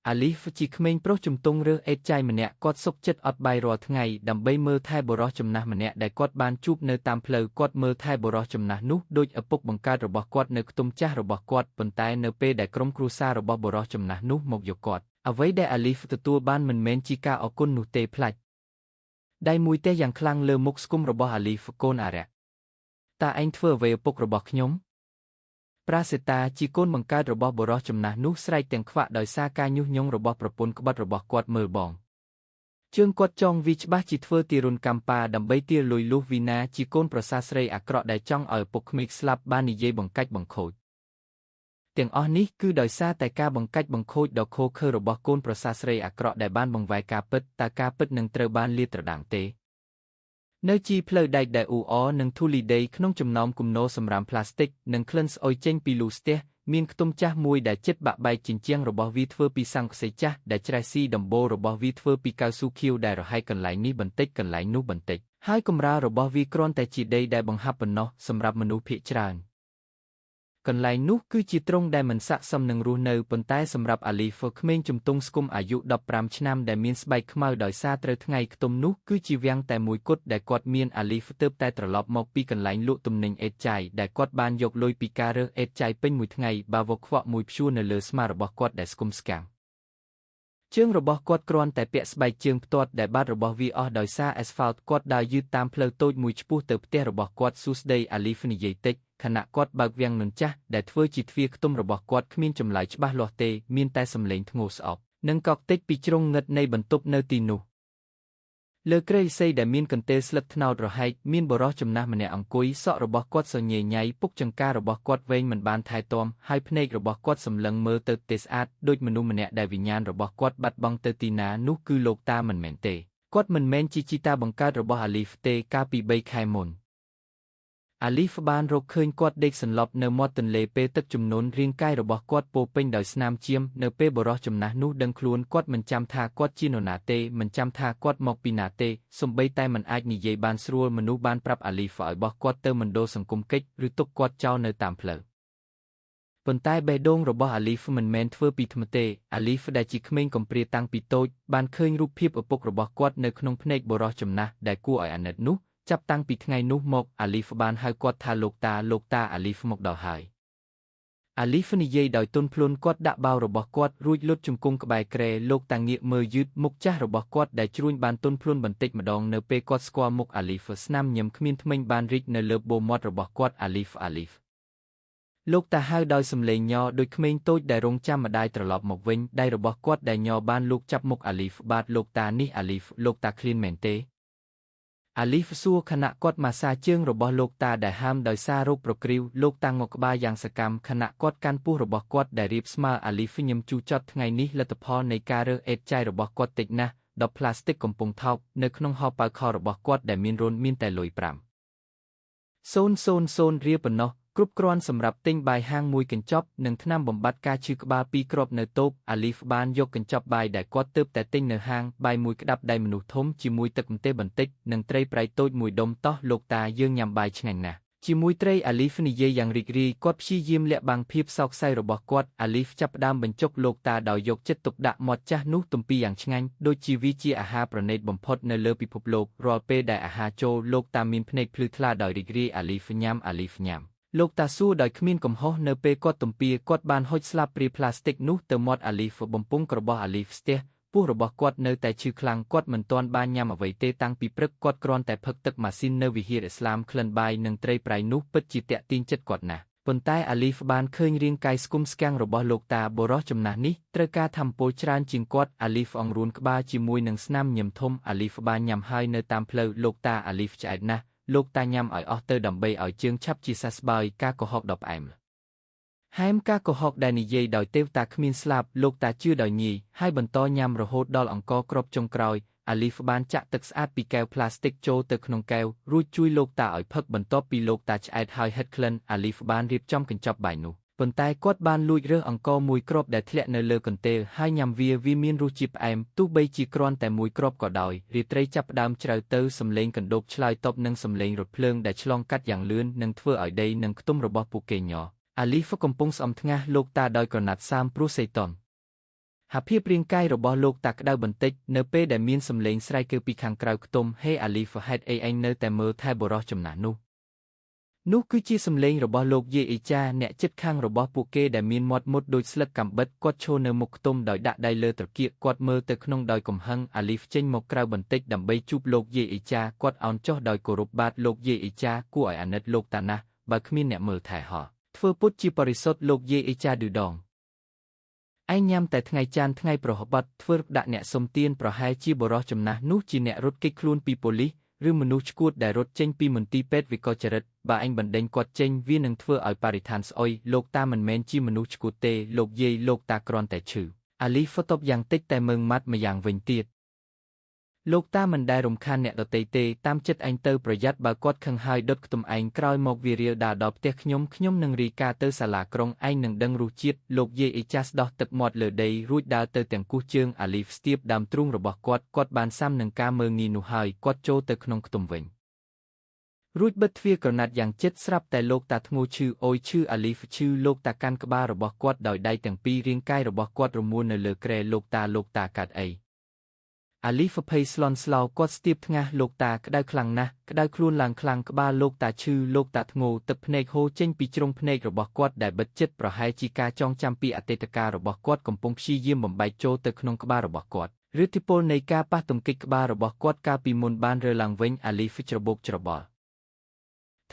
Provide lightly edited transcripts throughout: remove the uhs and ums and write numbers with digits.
អាលីហ្វជាក្មេងប្រុសជំទង់រើសអេតចៃម្នាក់គាត់សុកចិត្តអត់បាយរាល់ថ្ងៃដើម្បីមើលថែបុរសចំណាស់ម្នាក់ដែលគាត់បានជួបនៅតាមផ្លូវគាត់មើលថែបុរសចំណាស់នោះដូចឪពុកបង្កើតរបស់គាត់នៅខ្ទមចាស់របស់គាត់ប៉ុន្តែនៅពេលដែលក្រុមគ្រួសាររបស់បុរសចំណាស់នោះមកយកគាត់អ្វីដែលអាលីហ្វទទួលបានមិនមែនជាការអរគុណនោះទេផ្លាច់ដៃមួយទេយ៉ាងខ្លាំងលើមុខស្គមរបស់អាលីហ្វកូនអារ៉ាតើឯងធ្វើអ្វីឪពុករបស់ខ្ញុំប្រាសេតាជាកូនបង្កើតរបស់បុរសចំណាស់នោះស្រែកទាំងខ្វាក់ដោយសារការញុះញង់របស់ប្រពន្ធក្បត់របស់គាត់មើលបងជើងគាត់ចងវាច្បាស់ជាធ្វើទារុណកម្មប៉ាដើម្បីទារលុយលុះវីណាជាកូនប្រសាស្រីអាក្រក់ដែលចង់ឲ្យឪពុកក្មេកស្លាប់បាននិយាយបង្កាច់បង្ខូចទាំងអស់នេះគឺដោយសារតែការបង្កាច់បង្ខូចដ៏ឃោរឃៅរបស់កូនប្រសាស្រីអាក្រក់ដែលបានបង្វែរការពិតតើការពិតនឹងត្រូវបានលាតត្រដាងទេនៅជីផ្លូវដែកដែលអ៊ូអរនិងធូលីដីក្នុងចំណោមគំនរសម្រាមផ្លាស្ទិកនិងក្លិនស្អុយចេញពីលូស្ទះមានខ្ទមចាស់មួយដែលជិតបាក់បែកជញ្ជាំងរបស់វាធ្វើពីស័ង្កសីចាស់ដែលច្រេះស៊ីដំបូលរបស់វាធ្វើពីកៅស៊ូខៀវដែលរហែកកន្លែងនេះបន្តិចកន្លែងនោះបន្តិចហើយកម្រាលរបស់វាគ្រាន់តែជាដីដែលបង្ហាប់ប៉ុណ្ណោះសម្រាប់មនុស្សភាគច្រើនកន្លែងនោះគឺជាទ្រង់ដែលមិនស័ក្តិសមនឹងរស់នៅប៉ុន្តែសម្រាប់អាលីហ្វក្មេងជំទង់ស្គមអាយុ15ឆ្នាំដែលមានស្បែកខ្មៅដោយសារត្រូវថ្ងៃខ្ទមនោះគឺជាវាំងតែមួយគត់ដែលគាត់មានអាលីហ្វទើបតែត្រឡប់មកពីកន្លែងលក់ទំនិញអេតចៃដែលគាត់បានយកលុយពីការរើសអេតចៃពេញមួយថ្ងៃបាវខ្វក់មួយព្យួរនៅលើស្មារបស់គាត់ដែលស្គមស្កាំងជើងរបស់គាត់គ្រាន់តែពាក់ស្បែកជើងផ្ទាត់ដែលបាត់របស់វាអស់ដោយសារអេសហ្វាល់តគាត់ដើរយឺតតាមផ្លូវតូចមួយឆ្ពោះទៅផ្ទះរបស់គាត់សួស្ដីអាលីហ្វនិយាយតិចខណៈគាត់បើកវាំងនន់ចាស់ដែលធ្វើជាទ្វារខ្ទមរបស់គាត់គ្មានចម្លើយច្បាស់លាស់ទេមានតែសំឡេងធ្ងោស្អប់និងកកតិចពីជ្រុងងឹតនៃបន្ទប់នៅទីនោះលើគ្រែឫស្សីដែលមានកន្ទេលស្លឹកត្នោតរហែកមានបុរសចំណាស់ម្នាក់អង្គុយសក់របស់គាត់សញញៃពុកចង្ការរបស់គាត់វែងមិនបានថែទាំហើយភ្នែករបស់គាត់សម្លឹងមើលទៅទេស្អាតដូចមនុស្សម្នាក់ដែលវិញ្ញាណរបស់គាត់បាត់បង់ទៅទីណានោះគឺលោកតាមិនមែនទេគាត់មិនមែនជាជីតាបង្កើតរបស់អាលីហ្វទេកាលពី3ខែមុនអាលីហ្វបានរកឃើញគាត់ដេកសន្លប់នៅមាត់ទន្លេពេលទឹកជំនន់រាងកាយរបស់គាត់ពោពេញដោយស្នាមជាមនៅពេលបុរសចំណាស់នោះដឹងខ្លួនគាត់មិនចាំថាគាត់ជានរណាទេមិនចាំថាគាត់មកពីណាទេសូម្បីតែមិនអាចនិយាយបានស្រួលមនុស្សបានប្រាប់អាលីហ្វឲ្យបោះគាត់ទៅមណ្ឌលសង្គមកិច្ចឬទុកគាត់ចោលនៅតាមផ្លូវប៉ុន្តែបេះដូងរបស់អាលីហ្វមិនមែនធ្វើពីថ្មទេអាលីហ្វដែលជាក្មេងកំព្រាតាំងពីតូចបានឃើញរូបភាពឪពុករបស់គាត់នៅក្នុងភ្នែកបុរសចំណាស់ដែលគួរឲ្យអាណិតនោះចាប់តាំងពីថ្ងៃនោះមកអាលីហ្វបានហៅគាត់ថាលោកតាអាលីហ្វមកដល់ហើយអាលីហ្វនិយាយដោយទន់ភ្លន់គាត់ដាក់បាវរបស់គាត់រួចលុតជង្គង់ក្បែរគ្រែលោកតាងាកមើលយឺតមុខចាស់របស់គាត់ដែលជ្រួញបានទន់ភ្លន់បន្តិចម្ដងនៅពេលគាត់ស្គាល់មុខអាលីហ្វស្នាមញញឹមគ្មានធ្មេញបានរីកនៅលើបូមាត់របស់គាត់អាលីហ្វលោកតាហៅដោយសំឡេងញ័រដូចក្មេងតូចដែលរងចាំម្ដាយត្រឡប់មកវិញដៃរបស់គាត់ដែលញ័របានលោកចាប់មុខអាលីហ្វបាទលោកតានេះអាលីហ្វលោកតាឃ្លានមែនទេអាលីហ្វសួរខណៈគាត់ម៉ាសាជើងរបស់លោកតាដែលហាមដោយសាររោគប្រគ្រីវលោកតាងក់ក្បាលយ៉ាងសកម្មខណៈគាត់កាន់ពោះរបស់គាត់ដែលរាបស្មើអាលីហ្វញឹមជូរចត់ថ្ងៃនេះលទ្ធផលនៃការរើសអេតចៃរបស់គាត់តិចណាស់10ផ្លាស្ទិកកំពុងថោកនៅក្នុងហោប៉ៅខរបស់គាត់ដែលមានរន្ធមានតែលុយ5,000រៀលប៉ុណ្ណោះគ្រប់គ្រាន់សម្រាប់ទិញបាយហាងមួយកញ្ចប់និងថ្នាំបំបាត់ការឈឺក្បាល2គ្រាប់នៅតូបអាលីហ្វបានយកកញ្ចប់បាយដែលគាត់ទើបតែទិញនៅហាងបាយមួយក្តាប់ដៃមនុស្សធំជាមួយទឹកម្ទេសបន្តិចនិងត្រីប្រៃតូចមួយដុំតោះលោកតាយើងញ៉ាំបាយឆ្ងាញ់ណាស់ជាមួយត្រីអាលីហ្វនិយាយយ៉ាងរីករាយគាត់ព្យាយាមលាក់បាំងភាពសោកសៅរបស់គាត់អាលីហ្វចាប់ផ្ដើមបញ្ចុកលោកតាដោយយកចិត្តទុកដាក់មាត់ចាស់នោះទំពីយ៉ាងឆ្ងាញ់ដូចជាវាជាអាហារប្រណីតបំផុតនៅលើពិភពលោករាល់ពេលដែលអាហារចូលលោកតាមានភ្នែកភ្លឺថ្លាដោយរីករាយអាលីហ្វញ៉ាំលោកតាសួរដោយគ្មានកំហុសនៅពេលគាត់ទំពាគាត់បានហុចស្លាបព្រាផ្លាស្ទិកនោះទៅមាត់អាលីហ្វបំពង់របស់អាលីហ្វស្ទះពោះរបស់គាត់នៅតែឈឺខ្លាំងគាត់មិនទាន់បានញ៉ាំអ្វីទេតាំងពីព្រឹកគាត់គ្រាន់តែផឹកទឹកម៉ាស៊ីននៅវិហារឥស្លាមក្លិនបាយនិងត្រីប្រៃនោះពិតជាតាក់ទាញចិត្តគាត់ណាស់ប៉ុន្តែអាលីហ្វបានឃើញរាងកាយស្គមស្គាំងរបស់លោកតាបុរសចំណាស់នេះត្រូវការថាមពលច្រើនជាងគាត់អាលីហ្វអង្រួនក្បាលជាមួយនឹងស្នាមញញឹមធំអាលីហ្វបានញ៉ាំហើយនៅតាមផ្លូវលោកតាអាលីហ្វឆ្អែតណាស់លោកតាញ៉ាំឲ្យអស់ទៅដើម្បីឲ្យជើងឆាប់ជាសះស្បើយការកុហកដ៏ផ្អែមហែមការកុហកដែលនិយាយដោយទេវតាគ្មានស្លាប់លោកតាជឿដោយងាយហើយបន្តញ៉ាំរហូតដល់អង្ករគ្រាប់ចុងក្រោយអាលីហ្វបានចាក់ទឹកស្អាតពីកែវផ្លាស្ទិកចូលទៅក្នុងកែវរួចជួយលោកតាឲ្យផឹកបន្ទាប់ពីលោកតាឆ្អែតហើយហិតក្លិនអាលីហ្វបានរៀបចំកញ្ចប់បាយនោះប៉ុន្តែគាត់បានលួចរើសអង្ករមួយគ្រាប់ដែលធ្លាក់នៅលើកន្ទេលហើយញ៉ាំវាមានរសជាតិផ្អែមទោះបីជាគ្រាន់តែមួយគ្រាប់ក៏ដោយរាត្រីចាប់ផ្ដើមជ្រៅទៅសំឡេងកណ្ដូបឆ្លើយតបនឹងសំឡេងរថភ្លើងដែលឆ្លងកាត់យ៉ាងលឿននិងធ្វើឲ្យដីនិងខ្ទមរបស់ពួកគេញ័រអាលីហ្វកំពុងស្អំថ្ងាសលោកតាដោយក្រណាត់សាមព្រោះសេតុន หาเพียบเรียงกายរបស់លោកតាក្តៅបន្តិចនៅពេលដែលមានសំឡេងស្រែកគឺពីខាងក្រៅខ្ទមហេអាលីហ្វហេតុអីឯងនៅតែមើលថែបុរសចំណាស់នោះគឺជាសំឡេងរបស់លោកយាយអេចាអ្នកជិតខាងរបស់ពួកគេដែលមានមាត់មុតដូចស្លឹកកាំបិតគាត់ឈរនៅមុខខ្ទមដោយដាក់ដៃលើត្រគាកគាត់មើលទៅក្នុងដោយកំហឹងអាលីហ្វចេញមកក្រៅបន្តិចដើម្បីជួបលោកយាយអេចាគាត់អោនចុះដោយគោរពបាតលោកយាយអេចាគួរឲ្យអាណិតលោកតាណាស់បើគ្មានអ្នកមើលថែហោះធ្វើពុតជាបរិសុទ្ធលោកយាយអេចាឌឺដងឯងញ៉ាំតែថ្ងៃច័ន្ទថ្ងៃប្រហបត់ធ្វើដាក់អ្នកសុំទានប្រហែលជាបរិសចំណាស់នោះជាអ្នករត់គេចខ្លួនពីប៉ូលីសឬមនុស្សឈួតដែលរត់ចេញពីមន្ទីរពេទ្យវិកលចរិតបើឯងបណ្ដេញគាត់ចេញវានឹងធ្វើឲ្យបរិស្ថានស្អុយលោកតាមិនមែនជាមនុស្សឈួតទេលោកយាយលោកតាគ្រាន់តែឈឺអាលីហ្វតបយ៉ាងតិចតែមើងម៉ាត់ម្យ៉ាងវិញទៀតលោកតាមិនដែលរំខានអ្នកដទៃទេតាមចិត្តឯងទៅប្រយ័ត្នបើគាត់ខឹងហើយដុតខ្ទមឯងក្រោយមកវារាវដាល់ដល់ផ្ទះខ្ញុំនឹងរីកាទៅសាលាក្រុងឯងនឹងដឹងរសជាតិលោកយាយអេចាស់ដោះទឹកមាត់លើដីរួចដើរទៅទាំងគូសជើងអាលីហ្វស្ទាបដើមទ្រូងរបស់គាត់បានសាំនឹងការមើងងាយនោះហើយគាត់ចូលទៅក្នុងខ្ទមវិញរួចបិទទ្វារក្រណាត់យ៉ាងជិតស្រាប់តែលោកតាធ្ងោឈឺអូយឈឺអាលីហ្វឈឺលោកតាកាន់ក្បាលរបស់គាត់ដោយដៃទាំងពីររាងកាយរបស់គាត់រមួលនៅលើគ្រែលោកតាកាត់អីអាលីហ្វភ័យស្លន់ស្លោគាត់ស្ទាបថ្ងាសលោកតាក្តៅខ្លាំងណាស់ក្តៅខ្លួនឡើងខ្លាំងក្បាលលោកតាឈឺលោកតាធ្ងោទឹកភ្នែកហូរចេញពីជ្រុងភ្នែករបស់គាត់ដែលបិទជិតប្រហែលជាការចងចាំពីអតីតកាលរបស់គាត់កំពុងព្យាយាមបំបែកចូលទៅក្នុងក្បាលរបស់គាត់ឬឥទ្ធិពលនៃការប៉ះទង្គិចក្បាលរបស់គាត់កាលពីមុនបានរើឡើងវិញអាលីហ្វច្របូកច្របល់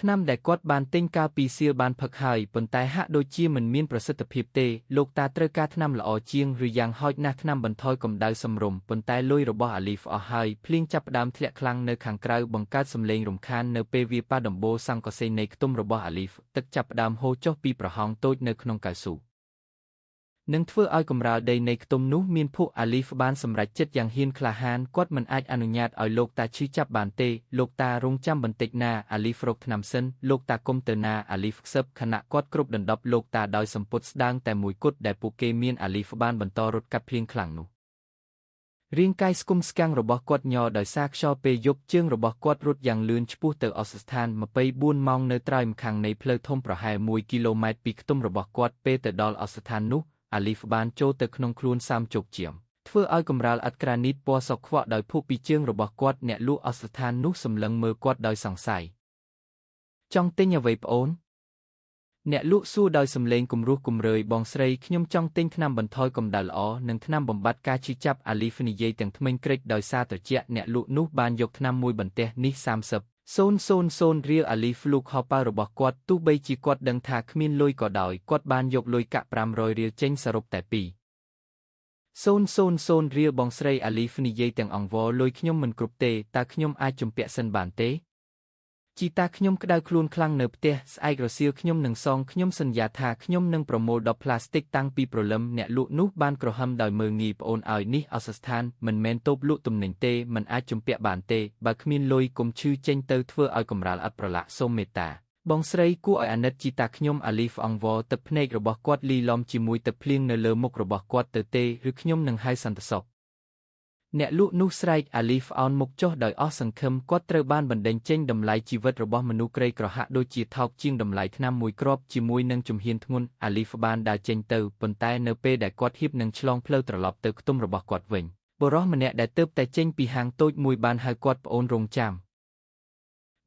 ថ្នាំដែលគាត់បានទិញកាលពីសៀលបានផឹកហើយប៉ុន្តែហាក់ដូចជាមិនមានប្រសិទ្ធភាពទេលោកតាត្រូវការថ្នាំល្អជាងឬយ៉ាងហោចណាស់ថ្នាំបន្ថយកម្ដៅសម្រុំប៉ុន្តែលុយរបស់អាលីហ្វអស់ហើយភ្លៀងចាប់ផ្ដើមធ្លាក់ខ្លាំងនៅខាងក្រៅបង្កើតសំឡេងរំខាននៅពេលវាប៉ះដំបូលសង្កសេនៃខ្ទមរបស់អាលីហ្វទឹកចាប់ផ្ដើមហូរចុះពីប្រហោងតូចនៅក្នុងកៅស៊ូនឹងធ្វើឲ្យកម្រាលដីនៃខ្ទមនោះមានភក់អាលីហ្វបានសម្រេចចិត្តយ៉ាងហ៊ានក្លាហានគាត់មិនអាចអនុញ្ញាតឲ្យលោកតាឈឺចាប់បានទេលោកតារងចាំបន្តិចណាអាលីហ្វរកថ្នាំសិនលោកតាគុំទៅណាអាលីហ្វខ្សឹបខណៈគាត់គ្រប់ដណ្ដប់លោកតាដោយសម្ពុតស្ដាងតែមួយគត់ដែលពួកគេមានអាលីហ្វបានបន្តរត់កាត់ភ្លៀងខ្លាំងនោះរាងកាយស្គមស្គាំងរបស់គាត់ញ័រដោយសារខ្យល់ពេលយប់ជើងរបស់គាត់រត់យ៉ាងលឿនឆ្ពោះទៅអសស្ថាន24ម៉ោងនៅត្រើយម្ខាងនៃផ្លូវធំប្រហែល1គីឡូម៉ែត្រពីខ្ទមរបស់គាត់ពេលទៅដល់អសស្ថាននោះអាលីហ្វបានចូលទៅក្នុងខ្លួនសាមជោគជាមធ្វើឲ្យកម្រាលឥដ្ឋក្រានីតពណ៌សខ្វក់ដោយភក់ពីជើងរបស់គាត់អ្នកលក់អសស្ថាននោះសម្លឹងមើលគាត់ដោយសង្ស័យចង់ទិញអ្វីប្អូនអ្នកលក់សួរដោយសំឡេងគំរោះគំរើយបងស្រីខ្ញុំចង់ទិញថ្នាំបន្ថយកម្ដៅល្អនិងថ្នាំបំបាត់ការឈឺចាប់អាលីហ្វនិយាយទាំងធ្មេញក្រិចដោយសារត្រជាក់អ្នកលក់នោះបានយកថ្នាំមួយបន្ទះនេះ30,000រៀលអាលីហ្វលូកហោប៉ៅរបស់គាត់ទោះបីជាគាត់ដឹងថាគ្មានលុយក៏ដោយគាត់បានយកលុយកាក់500រៀលចេញសរុបតែ2,000រៀលបងស្រីអាលីហ្វនិយាយទាំងអង្វរលុយខ្ញុំមិនគ្រប់ទេតើខ្ញុំអាចជំពាក់សិនបានទេជីតាខ្ញុំក្តៅខ្លួនខ្លាំងនៅផ្ទះស្អែករសៀលខ្ញុំនឹងសងខ្ញុំសន្យាថាខ្ញុំនឹងប្រមូល10ផ្លាស្ទិកតាំងពីព្រលឹមអ្នកលក់នោះបានក្រហមដោយមើលងាយប្អូនឲ្យនេះអសស្ថានមិនមែនតូបលក់ទំនិញទេមិនអាចជំពាក់បានទេបើគ្មានលុយកុំឈឺចេញទៅធ្វើឲ្យកម្រាលឥដ្ឋប្រឡាក់សូមមេត្តាបងស្រីគួរឲ្យអាណិតជីតាខ្ញុំអាលីហ្វអង្វរទឹកភ្នែករបស់គាត់លីឡំជាមួយទឹកភ្លៀងនៅលើមុខរបស់គាត់ទៅទេឬខ្ញុំនឹងហៅសន្តិសុខអ្នកលក់នោះស្រែកអាលីហ្វអោនមុខចុះដោយអស់សង្ឃឹមគាត់ត្រូវបានបណ្ដេញចេញតម្លៃជីវិតរបស់មនុស្សក្រីក្រហាក់ដូចជាថោកជាងតម្លៃថ្នាំមួយគ្រាប់ជាមួយនឹងជំហានធ្ងន់អាលីហ្វបានដើរចេញទៅប៉ុន្តែនៅពេលដែលគាត់ហៀបនឹងឆ្លងផ្លូវត្រឡប់ទៅខ្ទមរបស់គាត់វិញបុរសម្នាក់ដែលទើបតែចេញពីហាងតូចមួយបានហៅគាត់ប្អូនរងចា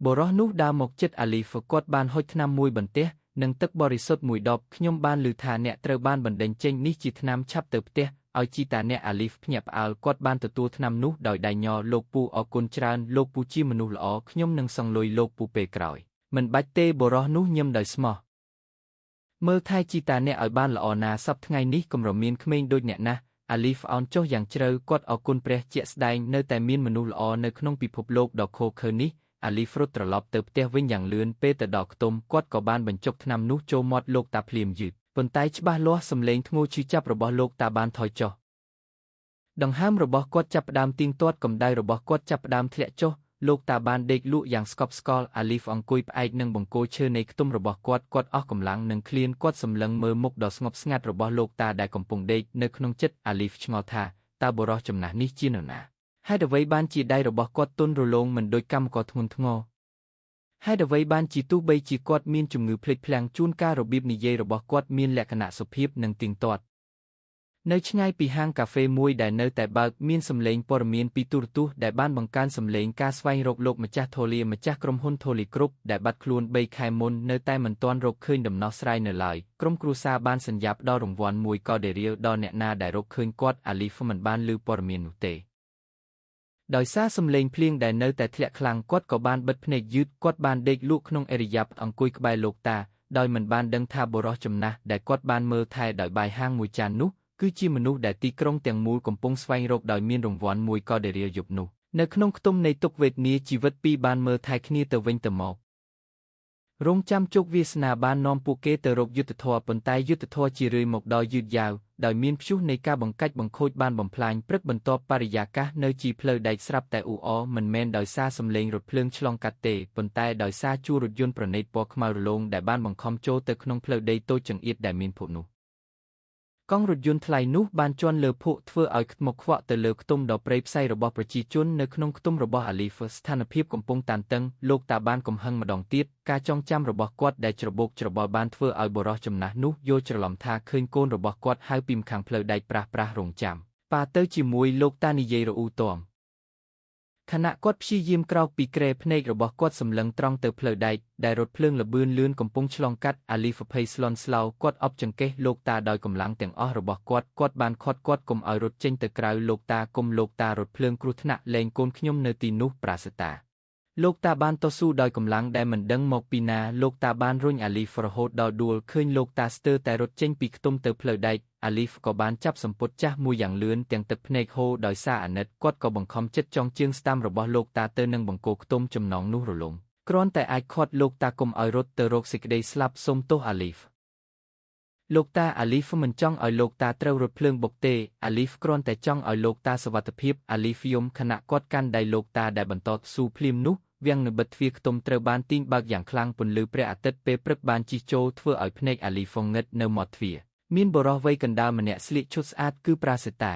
ំបុរសនោះដើរមកជិតអាលីហ្វគាត់បានហុចថ្នាំមួយបន្ទះនិងទឹកបរិសុទ្ធមួយដបខ្ញុំបានឮថាអ្នកត្រូវបានបណ្ដេញចេញនេះជាថ្នាំឆាប់ទៅផ្ទះឲ្យជីតាអ្នកអាលីហ្វភ្ញាក់ផ្អើលគាត់បានទទួលថ្នាំនោះដោយដៃញ័រលោកពូអរគុណច្រើនលោកពូជាមនុស្សល្អខ្ញុំនឹងសងលុយលោកពូពេលក្រោយមិនបាច់ទេបុរសនោះញឹមដោយស្មោះមើលថែជីតាអ្នកឲ្យបានល្អណាសប្តាហ៍ថ្ងៃនេះកម្រមានក្មេងដូចអ្នកណាស់អាលីហ្វអោនចុះយ៉ាងជ្រៅគាត់អរគុណព្រះជាក់ស្ដែងនៅតែមានមនុស្សល្អនៅក្នុងពិភពលោកដ៏ឃោរឃៅនេះអាលីហ្វរត់ត្រឡប់ទៅផ្ទះវិញយ៉ាងលឿនពេលទៅដល់ខ្ទមគាត់ក៏បានបញ្ចុកថ្នាំនោះចូលមាត់លោកតាភ្លាមយឺតប៉ុន្តែច្បាស់លាស់សំឡេងធ្ងោឈឺចាប់របស់លោកតាបានថយចុះដង្ហើមរបស់គាត់ចាប់ផ្ដើមទៀងទាត់កម្ដៅរបស់គាត់ចាប់ផ្ដើមធ្លាក់ចុះលោកតាបានដេកលក់យ៉ាងស្កប់ស្កល់អាលីហ្វអង្គុយផ្អែកនឹងបង្គោលឈើនៃខ្ទមរបស់គាត់អស់កម្លាំងនិងឃ្លានគាត់សម្លឹងមើលមុខដ៏ស្ងប់ស្ងាត់របស់លោកតាដែលកំពុងដេកនៅក្នុងចិត្តអាលីហ្វឆ្ងល់ថាតើបុរសចំណាស់នេះជានរណាហេតុអ្វីបានជាដៃរបស់គាត់ទន់រលោងមិនដូចកម្មករធ្ងន់ធ្ងរហេតុអ្វីបានជាទោះបីជាគាត់មានជំងឺភ្លេចភ្លាំងជួនកាលរបៀបនិយាយរបស់គាត់មានលក្ខណៈសុភាពនិងទៀងទាត់ នៅឆ្ងាយពីហាងកាហ្វេមួយដែលនៅតែបើកមានសម្លេងព័ត៌មានពីទូរទស្សន៍ដែលបានបង្កើនសម្លេងការស្វែងរកលោកម្ចាស់ធូលីម្ចាស់ក្រុមហ៊ុនធូលីគ្រប់ដែលបាត់ខ្លួន3ខែមុននៅតែមិនទាន់រកឃើញដំណោះស្រាយនៅឡើយក្រុមគ្រួសារបានសន្យាផ្ដល់រង្វាន់មួយក៏ដេរៀលដល់អ្នកណាដែលរកឃើញគាត់អាលីហ្វមិនបានឮព័ត៌មាននោះទេដោយសារសម្លេងភ្លៀងដែលនៅតែធ្លាក់ខ្លាំងគាត់ក៏បានបិទភ្នែកយឺតគាត់បានដេកលក់ក្នុងឥរិយាបថអង្គុយក្បែរលោកតាដោយមិនបានដឹងថាបុរសចំណាស់ដែលគាត់បានមើលថែដោយបាយហាងមួយចាននោះគឺជាមនុស្សដែលទីក្រុងទាំងមូលកំពុងស្វែងរកដោយមានរង្វាន់មួយក៏ដេរៀលយប់នោះនៅក្នុងខ្ទមនៃទុក្ខវេទនាជីវិតពីរបានមើលថែគ្នាទៅវិញទៅមករងចាំជោគវាសនាបាននាំពួកគេទៅរកយុទ្ធធរប៉ុន្តែយុទ្ធធរជារឿយមកដល់យឺតយ៉ាវដោយមានព្យុះនៃការបង្កាច់បង្ខូចបានបំផ្លាញព្រឹកបន្ទាប់បរិយាកាសនៅជីផ្លូវដែកស្រាប់តែអ៊ូអរមិនមែនដោយសារសម្លេងរថភ្លើងឆ្លងកាត់ទេប៉ុន្តែដោយសារជួររថយន្តប្រណីតពណ៌ខ្មៅរលោងដែលបានបង្ខំចូលទៅក្នុងផ្លូវដីតូចចង្អៀតដែលមានភក់នោះកង់រថយន្តថ្លៃនោះបានជន់លើភក់ធ្វើឲ្យខ្មុកខ្វក់ទៅលើខ្ទមដ៏ព្រៃផ្សៃរបស់ប្រជាជននៅក្នុងខ្ទមរបស់អាលីហ្វស្ថានភាពកំពុងតានតឹងលោកតាបានកំហឹងម្ដងទៀតការចងចាំរបស់គាត់ដែលច្របូកច្របល់បានធ្វើឲ្យបុរសចំណាស់នោះយល់ច្រឡំថាឃើញកូនរបស់គាត់ហៅពីម្ខាងផ្លូវដែកប្រាស់រងចាំប៉ាទៅជាមួយលោកតានិយាយរអ៊ូទាំខណៈគាត់ព្យាយាមក្រោកពីគ្រែភ្នែករបស់គាត់សម្លឹងត្រង់ទៅផ្លូវដែកដែលរថភ្លើងល្បឿនលឿនកំពុងឆ្លងកាត់អាលីហ្វភ័យស្លន់ស្លោគាត់អប់ចង្កេះលោកតាដោយកម្លាំងទាំងអស់របស់គាត់បានខាត់គាត់កុំឲ្យរត់ចេញទៅក្រៅលោកតាគុំលោកតារថភ្លើងគ្រោះថ្នាក់លែងកូនខ្ញុំនៅទីនោះប្រាសតាលោកតាបានតស៊ូដោយកម្លាំងដែលមិនដឹងមកពីណាលោកតាបានរុញអាលីហ្វរហូតដល់ដួលឃើញលោកតាស្ទើរតែរត់ចេញពីខ្ទមទៅផ្លូវដែកអាលីហ្វក៏បានចាប់សម្ពុតចាស់មួយយ៉ាងលឿនទាំងទឹកភ្នែកហូរដោយសារអាណិតគាត់ក៏បង្ខំចិត្តចងជើងស្តាំរបស់លោកតាទៅនឹងបង្គោលខ្ទមចំណងនោះរលំគ្រាន់តែអាចខាត់លោកតាកុំឲ្យរត់ទៅរកសេចក្តីស្លាប់សុំទោសអាលីហ្វលោកតាអាលីហ្វមិនចង់ឲ្យលោកតាត្រូវរត់ភ្លើងបុកទេអាលីហ្វគ្រាន់តែចង់ឲ្យលោកតាសុវត្ថិភាពអាលីហ្វយំខណៈគាត់កាន់ដៃលោកតាដែលបន្តស៊ូភ្លាមនោះវាំងនៅបិទទ្វារខ្ទមត្រូវបានទាញបើកយ៉ាងខ្លាំងពន្លឺព្រះអាទិត្យពេលព្រឹកបានជិះចូលធ្វើឲ្យភ្នែកអាលីហ្វងឹតនៅមាត់ទ្វារមានបុរសវ័យកណ្ដាលម្នាក់ស្លៀកឈុតស្អាតគឺប្រាសេតា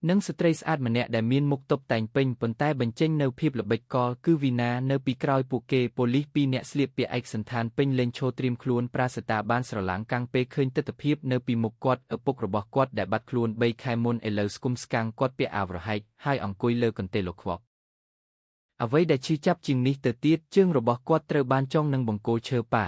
និងស្ត្រីស្អាតម្នាក់ដែលមានមុខតុបតែងពេញប៉ុន្តែបញ្ចេញនៅភាពល្បិចកលគឺវីណានៅពីក្រោយពួកគេប៉ូលីស2នាក់ស្លៀកពាក់ឯកសណ្ឋានពេញលេញឈរត្រៀមខ្លួនប្រាសេតាបានស្រឡាំងកាំងពេលឃើញទិដ្ឋភាពនៅពីមុខគាត់ឪពុករបស់គាត់ដែលបាត់ខ្លួន3ខែមុនឥឡូវស្គមស្កាំងគាត់ពាក់អាវរហែកហើយអង្គុយលើកន្ទេលលោកខ្វក់អ្វីដែលឈឺចាប់ជាងនេះទៅទៀតជើងរបស់គាត់ត្រូវបានចងនឹងបង្គោលឈើប៉ា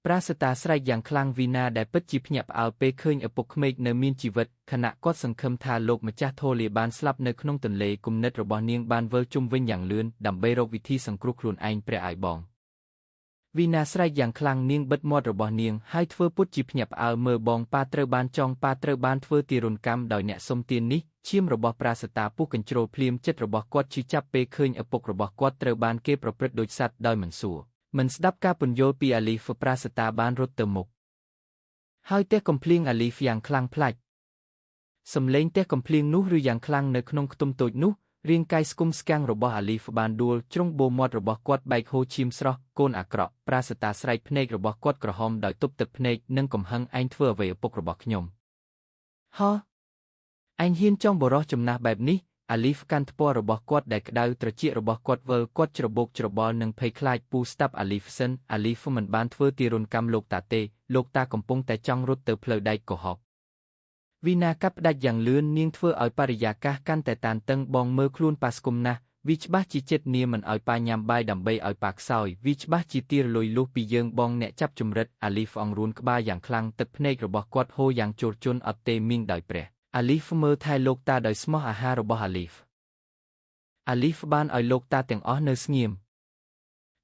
ប្រាសតាស្រែកយ៉ាងខ្លាំងវីណាដែលពិតជាភ្ញាក់ផ្អើលពេលឃើញឪពុកក្មេកនៅមានជីវិតខណៈគាត់សង្ឃឹមថាលោកម្ចាស់ធូលីបានស្លាប់នៅក្នុងទន្លេគំនិតរបស់នាងបានវិលជុំវិញយ៉ាងលឿនដើម្បីរកវិធីសង្គ្រោះខ្លួនឯងព្រះអាយបងវីណាស្រែកយ៉ាងខ្លាំងនាងបិទមាត់របស់នាងហើយធ្វើពុតជាភ្ញាក់ផ្អើលមើលបងប៉ាត្រូវបានចងប៉ាត្រូវបានធ្វើទារុណកម្មដោយអ្នកសុំទាននេះឈាមរបស់ប្រាសតាពុះកញ្ជ្រោលភ្លាមចិត្តរបស់គាត់ឈឺចាប់ពេលឃើញឪពុករបស់គាត់ត្រូវបានគេប្រព្រឹត្តដូចសត្វដោយមិនសួរមិនស្ដាប់ការពន្យល់ពីអាលីហ្វប្រាសតាបានរត់ទៅមុខហើយទះកំភ្លៀងអាលីហ្វយ៉ាងខ្លាំងផ្លាច់សំឡេងទះកំភ្លៀងនោះឬយ៉ាងខ្លាំងនៅក្នុងខ្ទមតូចនោះរាងកាយស្គមស្កាំងរបស់អាលីហ្វបានដួលជ្រុងបូមាត់របស់គាត់បែកហូរឈាមស្រស់កូនអាក្រក់ប្រាសតាស្រែកភ្នែករបស់គាត់ក្រហមដោយទប់ទឹកភ្នែកនិងកំហឹងឯងធ្វើអ្វីឪពុករបស់ខ្ញុំហ៎ឯងហ៊ានចង់បរោះចំណាស់បែបនេះអាលីហ្វកាន់ថ្ពាល់របស់គាត់ដែលក្តៅត្រចៀករបស់គាត់វិលគាត់ច្របូកច្របល់និងភ័យខ្លាចពូស្តាប់អាលីហ្វសិនអាលីហ្វមិនបានធ្វើទារុណកម្មលោកតាទេលោកតាកំពុងតែចង់រត់ទៅផ្លូវដែកកុហកវីណាកាត់ផ្ដាច់យ៉ាងលឿននាងធ្វើឲ្យបរិយាកាសកាន់តែតានតឹងបងមើលខ្លួនប៉ាស្គមណាស់វាច្បាស់ជាចិត្តនាងមិនឲ្យប៉ាញ៉ាំបាយដើម្បីឲ្យប៉ាខ្សោយវាច្បាស់ជាទីរលួយលុះពីយើងបងអ្នកចាប់ជំរិតអាលីហ្វអង្រួនក្បាលយ៉ាងខ្លាំងទឹកភ្នែករបស់គាត់ហូរយ៉ាងជោរជន់អត់ទេមីងដោយព្រះអាលីហ្វមើលថែលោកតាដោយស្មោះអាហាររបស់អាលីហ្វបានឲ្យលោកតាទាំងអស់នៅស្ងៀម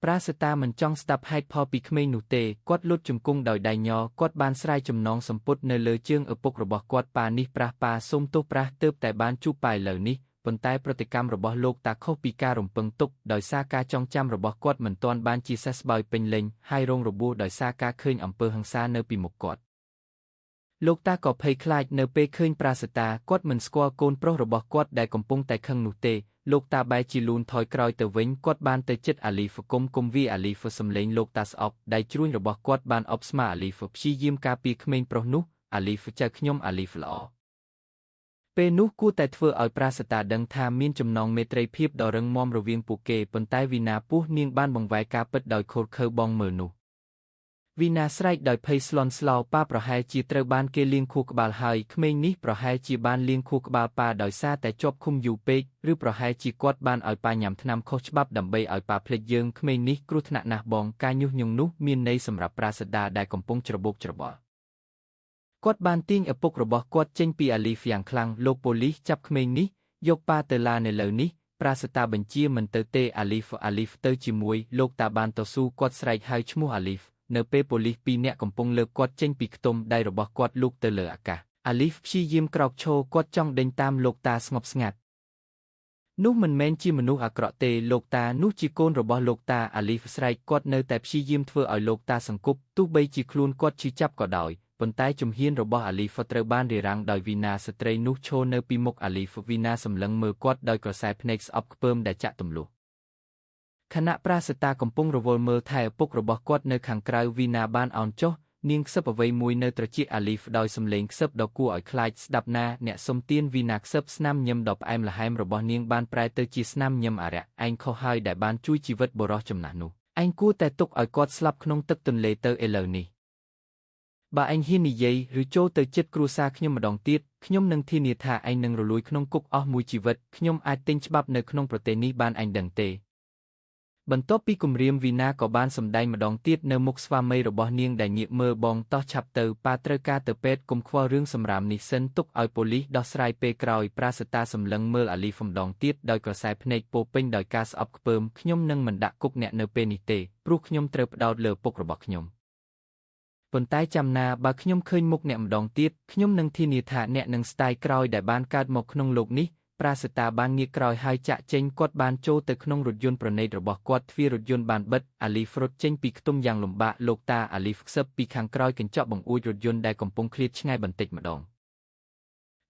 ប្រាសតាមិនចង់ស្ដាប់ហេតុផលពីក្មេងនោះទេគាត់លុតជង្គង់ដោយដៃញ័រគាត់បានស្រាយចំណងសម្ពុតនៅលើជើងឪពុករបស់គាត់ប៉ានេះប្រាស់ប៉ាសូមទោសប្រាស់ទើបតែបានជួបប៉ាឥឡូវនេះប៉ុន្តែប្រតិកម្មរបស់លោកតាខុសពីការរំពឹងទុកដោយសារការចងចាំរបស់គាត់មិនទាន់បានជាសះស្បើយពេញលេញហើយរងរបួសដោយសារការឃើញអំពើហិង្សានៅពីមុខគាត់លោកតាក៏ភ័យខ្លាចនៅពេលឃើញប្រាសតាគាត់មិនស្គាល់កូនប្រុសរបស់គាត់ដែលកំពុងតែខឹងនោះទេលោកតាបែរជាលូនថយក្រោយទៅវិញគាត់បានទៅជិតអាលីហ្វគុំវាអាលីហ្វសំឡេងលោកតាស្អប់ដៃជ្រួញរបស់គាត់បានអបស្មាអាលីហ្វព្យាយាមការពារក្មេងប្រុសនោះអាលីហ្វចៅខ្ញុំអាលីហ្វល្អពេលនោះគួរតែធ្វើឲ្យប្រាសតាដឹងថាមានចំណងមេត្រីភាពដ៏រឹងមាំរវាងពួកគេប៉ុន្តែវីណាពោះនាងបានបង្វែរការពិតដោយខូចខើបងមើលនោះ វីណាស្រែកដោយភ័យស្លន់ស្លោប៉ាប្រហែលជាត្រូវបានគេលាងខួរក្បាលហើយក្មេងនេះប្រហែលជាបានលាងខួរក្បាលប៉ាដោយសារតែជាប់ឃុំយូរពេកឬប្រហែលជាគាត់បានឲ្យប៉ាញ៉ាំថ្នាំខុសច្បាប់ដើម្បីឲ្យប៉ាភ្លេចយើងក្មេងនេះគ្រោះថ្នាក់ណាស់បងការញុះញង់នោះមានន័យសម្រាប់ប្រាសាដាដែលកំពុងច្របូកច្របល់គាត់បានទាញឪពុករបស់គាត់ចេញពីអាលីហ្វយ៉ាងខ្លាំងលោកប៉ូលីសចាប់ក្មេងនេះយកប៉ាទៅឡាននៅលើនេះប្រាសាដាបញ្ជាមិនទៅទេអាលីហ្វទៅជាមួយលោកតាបានតស៊ូគាត់ស្រែកហៅឈ្មោះអាលីហ្វនៅពេលប៉ូលីស2នាក់កំពុងលើកគាត់ចេញពីខ្ទមដៃរបស់គាត់លូកទៅលើអាកាសអាលីហ្វព្យាយាមក្រោកឈរគាត់ចង់ដេញតាមលោកតាស្ងប់ស្ងាត់នោះមិនមែនជាមនុស្សអាក្រក់ទេលោកតានោះជាកូនរបស់លោកតាអាលីហ្វស្រែកគាត់នៅតែព្យាយាមធ្វើឲ្យលោកតាសង្កប់ទោះបីជាខ្លួនគាត់ឈឺចាប់ក៏ដោយប៉ុន្តែជំហានរបស់អាលីហ្វត្រូវបានរារាំងដោយវីណាស្ត្រីនោះឈរនៅពីមុខអាលីហ្វវីណាសម្លឹងមើលគាត់ដោយក្រសែភ្នែកស្អប់ខ្ពើមដែលចាក់ទម្លុះខណៈប្រាសាតាកំពុងរវល់មើលថែឪពុករបស់គាត់នៅខាងក្រៅវីណាបានអោនចុះនាងខ្សឹបអ្វីមួយនៅត្រចៀកអាលីហ្វដោយសំឡេងខ្សឹបដ៏គួរឲ្យខ្លាចស្ដាប់ណាអ្នកសុំទានវីណាខ្សឹបស្នាមញឹមដ៏ផ្អែមល្ហែមរបស់នាងបានប្រែទៅជាស្នាមញឹមអារក្សឯងខុសហើយដែលបានជួយជីវិតបុរសចំណាស់នោះឯងគួរតែទុកឲ្យគាត់ស្លាប់ក្នុងទឹកទន្លេទៅឥឡូវនេះបើឯងហ៊ាននិយាយឬចូលទៅជិតគ្រួសារខ្ញុំម្ដងទៀតខ្ញុំនឹងធានាថាឯងនឹងរលួយក្នុងគុកអស់មួយជីវិតខ្ញុំអាចទិញច្បាប់នៅក្នុងប្រទេសនេះបានឯងដឹងទេបន្ទាប់ពីគម្រាមវីណាក៏បានសម្ដែងម្ដងទៀតនៅមុខស្វាមីរបស់នាងដែលងាកមើលបងតោះឆាប់ទៅប៉ាត្រូវការទៅពេទ្យកុំខ្វល់រឿងសម្រាមនេះសិនទុកឲ្យប៉ូលីសដោះស្រាយពេលក្រោយប្រាសាតាសម្លឹងមើលអាលីហ្វម្ដងទៀតដោយក្រសែភ្នែកពោពេញដោយការស្អប់ខ្ពើមខ្ញុំនឹងមិនដាក់គុកអ្នកនៅពេលនេះទេព្រោះខ្ញុំត្រូវផ្ដោតលើឪពុករបស់ខ្ញុំប៉ុន្តែចាំណាបើខ្ញុំឃើញមុខអ្នកម្ដងទៀតខ្ញុំនឹងធានាថាអ្នកនឹងស្ដាយក្រោយដែលបានកើតមកក្នុងលោកនេះប្រាសាតាបានងាកក្រោយហើយចាក់ចេញគាត់បានចូលទៅក្នុងរថយន្តប្រណីតរបស់គាត់ទ្វាររថយន្តបានបិទអាលីហ្វរត់ចេញពីខ្ទមយ៉ាងលំបាកលោកតាអាលីហ្វខ្សឹបពីខាងក្រោយកញ្ចក់បង្អួចរថយន្តដែលកំពុងឃ្លាតឆ្ងាយបន្តិចម្ដង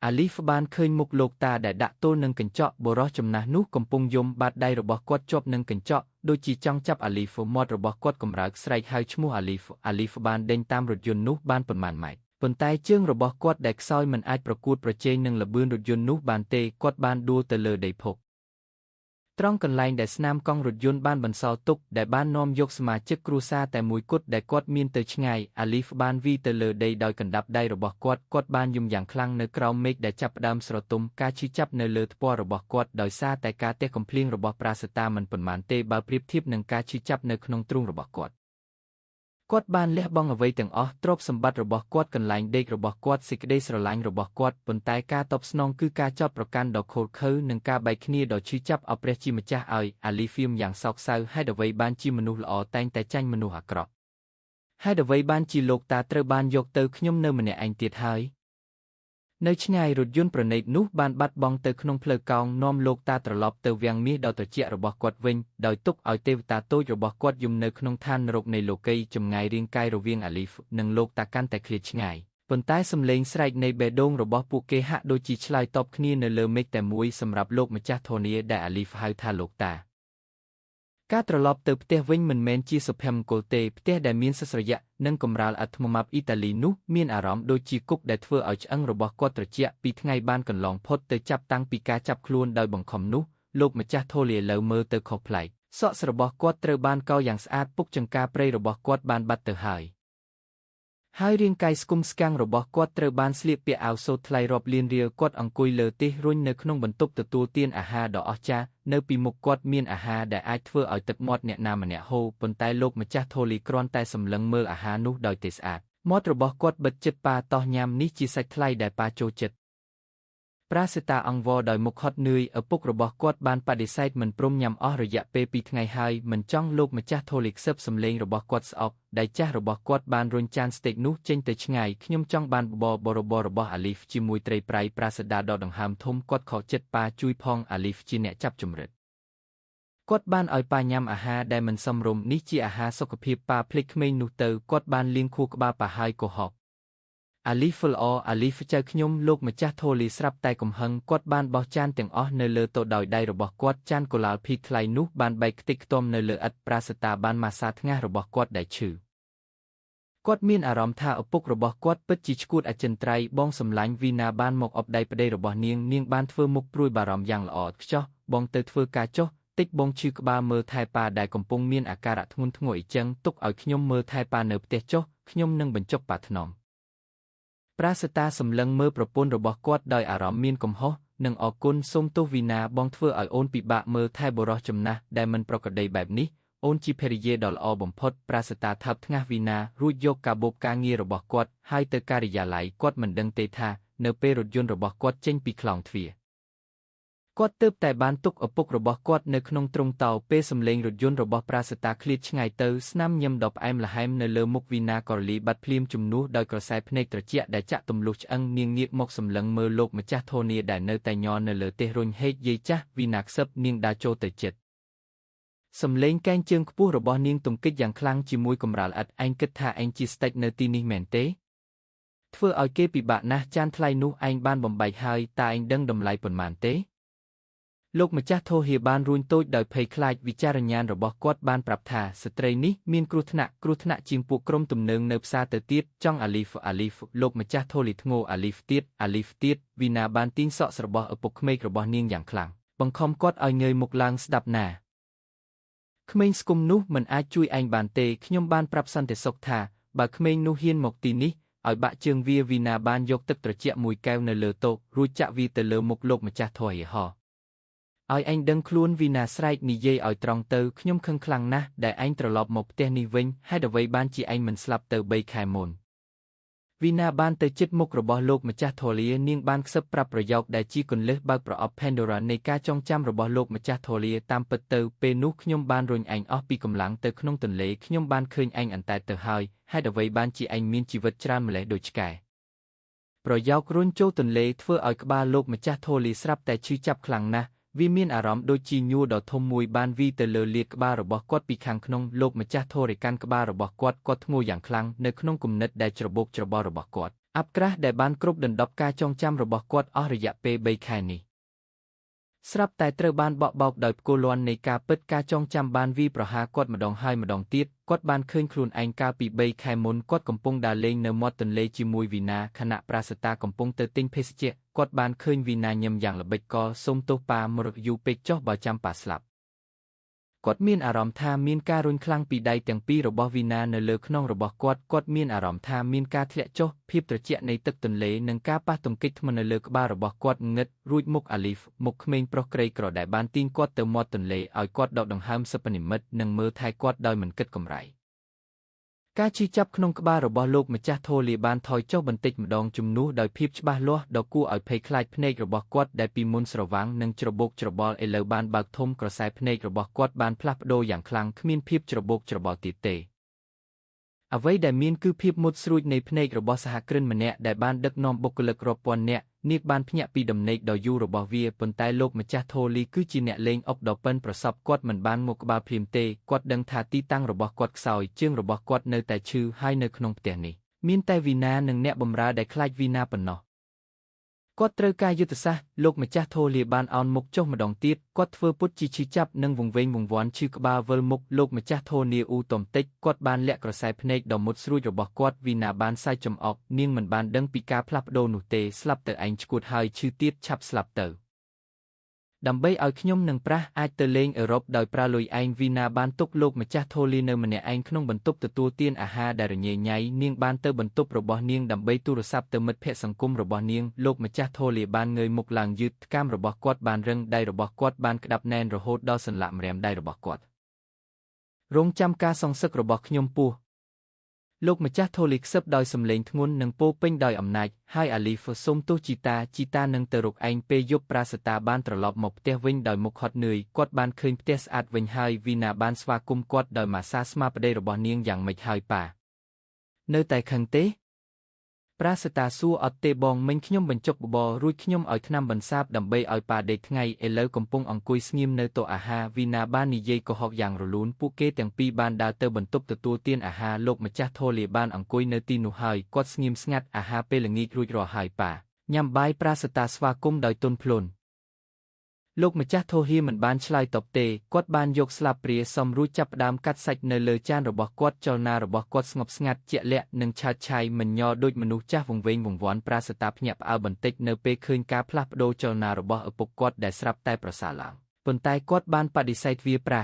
អាលីហ្វបានឃើញមុខលោកតាដែលដាក់ទល់នឹងកញ្ចក់បុរសចំណាស់នោះកំពុងយំបាតដៃរបស់គាត់ជាប់នឹងកញ្ចក់ដូចជាចង់ចាប់អាលីហ្វមាត់របស់គាត់កម្រើកស្រែកហៅឈ្មោះអាលីហ្វបានដេញតាមរថយន្តនោះបានប៉ុន្មានម៉ែត្រប៉ុន្តែជើងរបស់គាត់ដែលខ្សោយមិនអាចប្រកួតប្រជែងនឹងល្បឿនរថយន្តនោះបានទេគាត់បានដួលទៅលើដីភក់ត្រង់កន្លែងដែលស្នាមកង់រថយន្តបានបន្សល់ទុកដែលបាននាំយកសមាជិកគ្រួសារតែមួយគត់ដែលគាត់មានទៅឆ្ងាយអាលីហ្វបានវីទៅលើដីដោយកណ្ដាប់ដៃរបស់គាត់បានយំយ៉ាងខ្លាំងនៅក្រោមមេឃដែលចាប់ផ្ដើមស្រទុំការឈឺចាប់នៅលើថ្ពាល់របស់គាត់ដោយសារតែការទះកំភ្លៀងរបស់ប្រាសាតាមិនប៉ុន្មានទេបើប្រៀបធៀបនឹងការឈឺចាប់នៅក្នុងទ្រូងរបស់គាត់បានលះបង់អ្វីទាំងអស់ទ្រព្យសម្បត្តិរបស់គាត់កន្លែងដេករបស់គាត់សេចក្តីស្រឡាញ់របស់គាត់ប៉ុន្តែការតបស្នងគឺការចោទប្រកាន់ដ៏ខូចខើនិងការបែកគ្នាដ៏ឈឺចាប់ឲ្យព្រះជាម្ចាស់ឲ្យអាលីហ្វៀមយ៉ាងសោកសៅហេតុអ្វីបានជាមនុស្សល្អតែងតែចាញ់មនុស្សអាក្រក់ហេតុអ្វីបានជាលោកតាត្រូវបានយកទៅខ្ញុំនៅម្នាក់ឯងទៀតហើយនៅឆ្ងាយរថយន្តប្រណីតនោះបានបាត់បង់ទៅក្នុងផ្លូវកោងនាំលោកតាត្រឡប់ទៅវាំងមាសដ៏ត្រជាក់របស់គាត់វិញដោយទុកឲ្យទេវតាតូចរបស់គាត់យំនៅក្នុងឋាននរកនៃលោកីចម្ងាយរាងកាយរវាងអាលីហ្វនិងលោកតាកាន់តែឃ្លាតឆ្ងាយប៉ុន្តែសំឡេងស្រែកនៃបេះដូងរបស់ពួកគេហាក់ដូចជាឆ្លើយតបគ្នានៅលើមេឃតែមួយសម្រាប់លោកម្ចាស់ធនីដែលអាលីហ្វហៅថាលោកតាការត្រឡប់ទៅផ្ទះវិញមិនមែនជាសុភមង្គលទេផ្ទះដែលមានសស្រយៈនិងកម្រាលអាថ្មម៉ាប់អ៊ីតាលីនោះមានអារម្មណ៍ដូចជាគុកដែលធ្វើឲ្យឆ្អឹងរបស់គាត់ត្រជាក់ពីថ្ងៃបានកន្លងផុតទៅចាប់តាំងពីការចាប់ខ្លួនដោយបង្ខំនោះលោកម្ចាស់ធូលីឥឡូវមើលទៅខុសប្លែកសក់របស់គាត់ត្រូវបានកោរយ៉ាងស្អាតពុកចង្ការព្រៃរបស់គាត់បានបាត់ទៅហើយរាងកាយស្គមស្កាំងរបស់គាត់ត្រូវបានស្លៀកពាក់អាវសូត្រថ្លៃរាប់លានរៀលគាត់អង្គុយលើទេសរុញនៅក្នុងបន្ទប់ទទួលទានអាហារដ៏អស្ចារ្យនៅពីមុខគាត់មានអាហារដែលអាចធ្វើឲ្យទឹកមាត់អ្នកណាម្នាក់ហូរប៉ុន្តែលោកម្ចាស់ធូលីគ្រាន់តែសម្លឹងមើលអាហារនោះដោយទេស្អាតមាត់របស់គាត់បិទជិតប៉ាតោះញ៉ាំនេះជាសាច់ថ្លៃដែលប៉ាចូលចិត្តប្រាសាតាអង្វរដោយមុខហត់នឿយឪពុករបស់គាត់បានបដិសេធមិនព្រមញ៉ាំអស់រយៈពេល2ថ្ងៃហើយមិនចង់លោកម្ចាស់ធូលីខ្សឹបសម្លេងរបស់គាត់ស្អប់ដៃចាស់របស់គាត់បានរុញចានស្តេកនោះចេញទៅឆ្ងាយខ្ញុំចង់បានបបររបស់អាលីហ្វជាមួយត្រីប្រៃប្រាសាតាដ៏ដង្ហើមធំគាត់ខកចិត្តប៉ាជួយផងអាលីហ្វជាអ្នកចាប់ចម្រិតគាត់បានឲ្យប៉ាញ៉ាំអាហារដែលមិនសមរម្យនេះជាអាហារសុខភាពប៉ាភ្លេចក្មេងនោះទៅគាត់បានលាងខួរក្បាលប៉ាហើយកុហកអាលីហ្វល្អអាលីហ្វចៅខ្ញុំលោកម្ចាស់ធូលីស្រាប់តែកំហឹងគាត់បានបោះចានទាំងអស់នៅលើតុដោយដៃរបស់គាត់ចានកូឡាល់ភីថ្លៃនោះបានបែកខ្ទេចខ្ទាំនៅលើឥដ្ឋប្រាសាតាបានម៉ាសាថ្ងាសរបស់គាត់ដែលឈឺគាត់មានអារម្មណ៍ថាឪពុករបស់គាត់ពិតជាឈួតអចិន្ត្រៃយ៍បងសម្លាញ់វីណាបានមកអបដៃប្តីរបស់នាងបានធ្វើមុខព្រួយបារម្ភយ៉ាងល្អឥតខ្ចោះបងទៅធ្វើការចុះ តិចបងឈឺក្បាលមើលថែប៉ាដែលកំពុងមានអាការៈធ្ងន់ធ្ងរអីចឹងទុកឲ្យខ្ញុំមើលថែប៉ានៅផ្ទះចុះខ្ញុំនឹងបញ្ចុកប៉ាថ្នមប្រាសាតាសម្លឹងមើលប្រពន្ធរបស់គាត់ដោយអារម្មណ៍មានកំហុសនិងអរគុណសូមទោសវីណាបងធ្វើឲ្យអូនពិបាកមើលថែបុរសចំណាស់ដែលមិនប្រក្រតីបែបនេះអូនជាភរិយាដ៏ល្អបំផុតប្រាសាតាថើបថ្ងាសវីណារួចយកកាបូបការងាររបស់គាត់ហើយទៅការិយាល័យគាត់មិនដឹងទេថានៅពេលរថយន្តរបស់គាត់ចេញពីខ្លោងទ្វារគាត់ទើបតែបានទុកឪពុករបស់គាត់នៅក្នុងទ្រុងតោពេលសំឡេងរថយន្តរបស់ប្រាសាតាឃ្លាតឆ្ងាយទៅស្នាមញឹមដ៏ផ្អែមល្ហែមនៅលើមុខវីណាក៏រលាយបាត់ភ្លាមជំនួសដោយក្រសែភ្នែកត្រជាក់ដែលចាក់ទម្លុះឆ្អឹងនាងងាកមកសម្លឹងមើលលោកម្ចាស់ធនីដែលនៅតែញ័រនៅលើទេសរុញហេកយាយចាស់វីណាខ្សឹបនាងដើរចូលទៅជិតសំឡេងកែងជើងខ្ពស់របស់នាងទង្គិចយ៉ាងខ្លាំងជាមួយកម្រាលឥតឯងគិតថាឯងជាស្ដេចនៅទីនេះមែនទេធ្វើឲ្យគេពិបាកណាស់ចានថ្លៃនោះឯងបានបំបែកហើយតើឯងដឹងតម្លៃប៉ុន្មានទេលោកម្ចាស់ធូហៀបានរួញតូចដោយភ័យខ្លាចវិចារញ្ញាណរបស់គាត់បានប្រាប់ថាស្ត្រីនេះមានគ្រោះថ្នាក់ជាងពួកក្រុមទំនើងនៅផ្សារទៅទៀតចង់អាលីហ្វលោកម្ចាស់ធូលីធ្ងោអាលីហ្វទៀតវីណាបានទាញសក់របស់ឪពុកក្មេករបស់នាងយ៉ាងខ្លាំងបង្ខំគាត់ឲ្យងើយមុខឡើងស្ដាប់ណាក្មេងស្គមនោះមិនអាចជួយឯងបានទេខ្ញុំបានប្រាប់សន្តិសុខថាបើក្មេងនោះហ៊ានមកទីនេះឲ្យបាក់ជើងវាវីណាបានយកទឹកត្រជាក់មួយកែវនៅលើតុរួចចាក់វាទៅលើមុខលោកម្ចាស់ធូហៀឲ្យឯងដឹងខ្លួនវីណាស្រែកនិយាយឲ្យត្រង់ទៅខ្ញុំខឹងខ្លាំងណាស់ដែលឯងត្រឡប់មកផ្ទះនេះវិញហេតុអ្វីបានជាឯងមិនស្លាប់ទៅ3 ខែមុនវីណាបានទៅជិតមុខរបស់លោកម្ចាស់ធូលីនាងបានខ្សឹបប្រាប់ប្រយោគដែលជាគន្លឹះបើកប្រអប់ Pandora នៃការចងចាំរបស់លោកម្ចាស់ធូលីតាមពិតទៅពេលនោះខ្ញុំបានរុញឯងអស់ពីកម្លាំងទៅក្នុងទន្លេខ្ញុំបានឃើញឯងអន្តែតទៅហើយហេតុអ្វីបានជាឯងមានជីវិតច្រើនម្លេះដូចឆ្កែប្រយោគរុញចូលទន្លេធ្វើឲ្យក្បាលលោកម្ចាស់ធូលីស្រាប់តែឈឺចាប់ខ្លាំងណាស់វាមានអារម្មណ៍ដូចជាញួរដ៏ធំមួយបានវីទៅលើលាតក្បាលរបស់គាត់ពីខាងក្នុងលោកម្ចាស់ធូរីកាន់ក្បាលរបស់គាត់ធ្ងោយ៉ាងខ្លាំងនៅក្នុងគំនិតដែលច្របូកច្របល់របស់គាត់អាប់ក្រាស់ដែលបានគ្រប់ដណ្ដប់ការចងចាំរបស់គាត់អស់រយៈពេល3 ខែនេះស្រាប់តែត្រូវបានបក់បោកដោយផ្គរលាន់នៃការពិតការចងចាំបានវីប្រហារគាត់ម្ដងហើយម្ដងទៀតគាត់បានឃើញខ្លួនឯងកាលពី3 ខែមុនគាត់កំពុងដើរលេងនៅមាត់ទន្លេជាមួយវីណាខណៈប្រាសាតាកំពុងទៅទិញភេសជ្ជៈគាត់បានឃើញវីណាញឹមយ៉ាងល្បិចកលសុំទោសប៉ាមរកយូរពេកចុះបើចាំប៉ាស្លាប់គាត់មានអារម្មណ៍ថាមានការរុញខ្លាំងពីដៃទាំងពីររបស់វីណានៅលើខ្នងរបស់គាត់មានអារម្មណ៍ថាមានការធ្លាក់ចុះភាពត្រជាក់នៃទឹកទន្លេនិងការប៉ះទង្គិចធ្ងន់នៅលើក្បាលរបស់គាត់ងឹតរួចមុខអាលីហ្វមុខក្មេងប្រុសក្រីក្រដែលបានទាញគាត់ទៅមាត់ទន្លេឲ្យគាត់ដកដង្ហើមសិប្បនិមិត្តនិងមើលថែគាត់ដោយមិនគិតកម្រៃការឈឺចាប់ក្នុងក្បាលរបស់លោកម្ចាស់ធូលីបានថយចុះបន្តិចម្ដងជំនួសដោយភាពច្បាស់លាស់ដ៏គួរឲ្យភ័យខ្លាចភ្នែករបស់គាត់ដែលពីមុនស្រវាំងនិងច្របូកច្របល់ឥឡូវបានបើកធំក្រសែភ្នែករបស់គាត់បានផ្លាស់ប្ដូរយ៉ាងខ្លាំងគ្មានភាពច្របូកច្របល់ទៀតទេអ្វីដែលមានគឺភាពមុតស្រួចនៃភ្នែករបស់សហគ្រិនម្នាក់ដែលបានដឹកនាំបុគ្គលិករាប់ពាន់នាក់នាងបានភ្ញាក់ពីដំណេកដ៏យូររបស់វាប៉ុន្តែលោកម្ចាស់ធូលីគឺជាអ្នកលេងអុកដ៏ប៉ិនប្រសប់គាត់មិនបានមកក្បាលភ្លាមទេគាត់ដឹងថាទីតាំងរបស់គាត់ខ្សោយជើងរបស់គាត់នៅតែឈឺហើយនៅក្នុងផ្ទះនេះមានតែវីណានិងអ្នកបម្រើដែលខ្លាចវីណាប៉ុណ្ណោះគាត់ត្រូវការយុទ្ធសាស្ត្រលោកម្ចាស់ធូលីបានអោនមុខចុះម្ដងទៀតគាត់ធ្វើពុតជាឈឺចាប់និងវង្វេងវង្វាន់ឈឺក្បាលវិលមុខលោកម្ចាស់ធូនីអ៊ូតំតិចគាត់បានលាក់ក្រសែភ្នែកដ៏មុតស្រួចរបស់គាត់វីណាបានសាយចំអកនាងមិនបានដឹងពីការផ្លាស់ប្ដូរនោះទេស្លាប់ទៅឯងឈួតហើយឈឺទៀតឆាប់ស្លាប់ទៅដើម្បីឲ្យខ្ញុំនិងប្រាសអាចទៅលេងអឺរ៉ុបដោយប្រើលុយឯងវីណាបានទុកលោកម្ចាស់ធូលីនៅម្នាក់ឯងក្នុងបន្ទប់ទទួលទានអាហារដែលរញ៉េញ៉ៃនាងបានទៅបន្ទប់របស់នាងដើម្បីទូរស័ព្ទទៅមិត្តភក្តិសង្គមរបស់នាងលោកម្ចាស់ធូលីបានងើយមុខឡើងយឺតថ្កាមរបស់គាត់បានរឹងដៃរបស់គាត់បានក្តាប់ណែនរហូតដល់សន្លាក់ម្រាមដៃរបស់គាត់រងចាំការសងសឹករបស់ខ្ញុំពោះលោកម្ចាស់ធូលីខ្សឹបដោយសម្លេងធ្ងន់និងពោពេញដោយអំណាចហើយអាលីហ្វសុំទោសជីតានឹងទៅរកឯងពេលយប់ប្រាសាតាបានត្រឡប់មកផ្ទះវិញដោយមុខហត់នឿយគាត់បានឃើញផ្ទះស្អាតវិញហើយវីណាបានស្វាគមន៍គាត់ដោយម៉ាសាស្មារតីរបស់នាងយ៉ាងម៉េចហើយប៉ានៅតែខឹងទេប្រាសាតាសួរអត់ទេបងមិញខ្ញុំបញ្ចុកបបររួចខ្ញុំឲ្យថ្នាំបន្សាបដើម្បីឲ្យប៉ាដេកថ្ងៃឥឡូវកំពុងអង្គុយស្ងៀមនៅតុអាហារវីណាបាននិយាយកុហកយ៉ាងរលូនពួកគេទាំងពីរបានដើរទៅបន្ទប់ទទួលទានអាហារលោកម្ចាស់ធូលីបានអង្គុយនៅទីនោះហើយគាត់ស្ងៀមស្ងាត់អាហារពេលល្ងាចរួចរាល់ហើយប៉ាញ៉ាំបាយប្រាសាតាស្វាគមន៍ដោយទន់ភ្លន់លោកម្ចាស់ធូហៀមិនបានឆ្លើយតបទេគាត់បានយកស្លាបព្រាសមរួចចាប់ផ្ដើមកាត់សាច់នៅលើចានរបស់គាត់ចលនារបស់គាត់ស្ងប់ស្ងាត់ជាក់លាក់និងឆើតឆាយមិនញ័រដូចមនុស្សចាស់វង្វេងវង្វាន់ប្រាសាតាភ្ញាក់ផ្អើលបន្តិចនៅពេលឃើញការផ្លាស់ប្ដូរចលនារបស់ឪពុកគាត់ដែលស្រាប់តែប្រសើរឡើង ប៉ុន្តែគាត់បានបដិសេធវាប្រា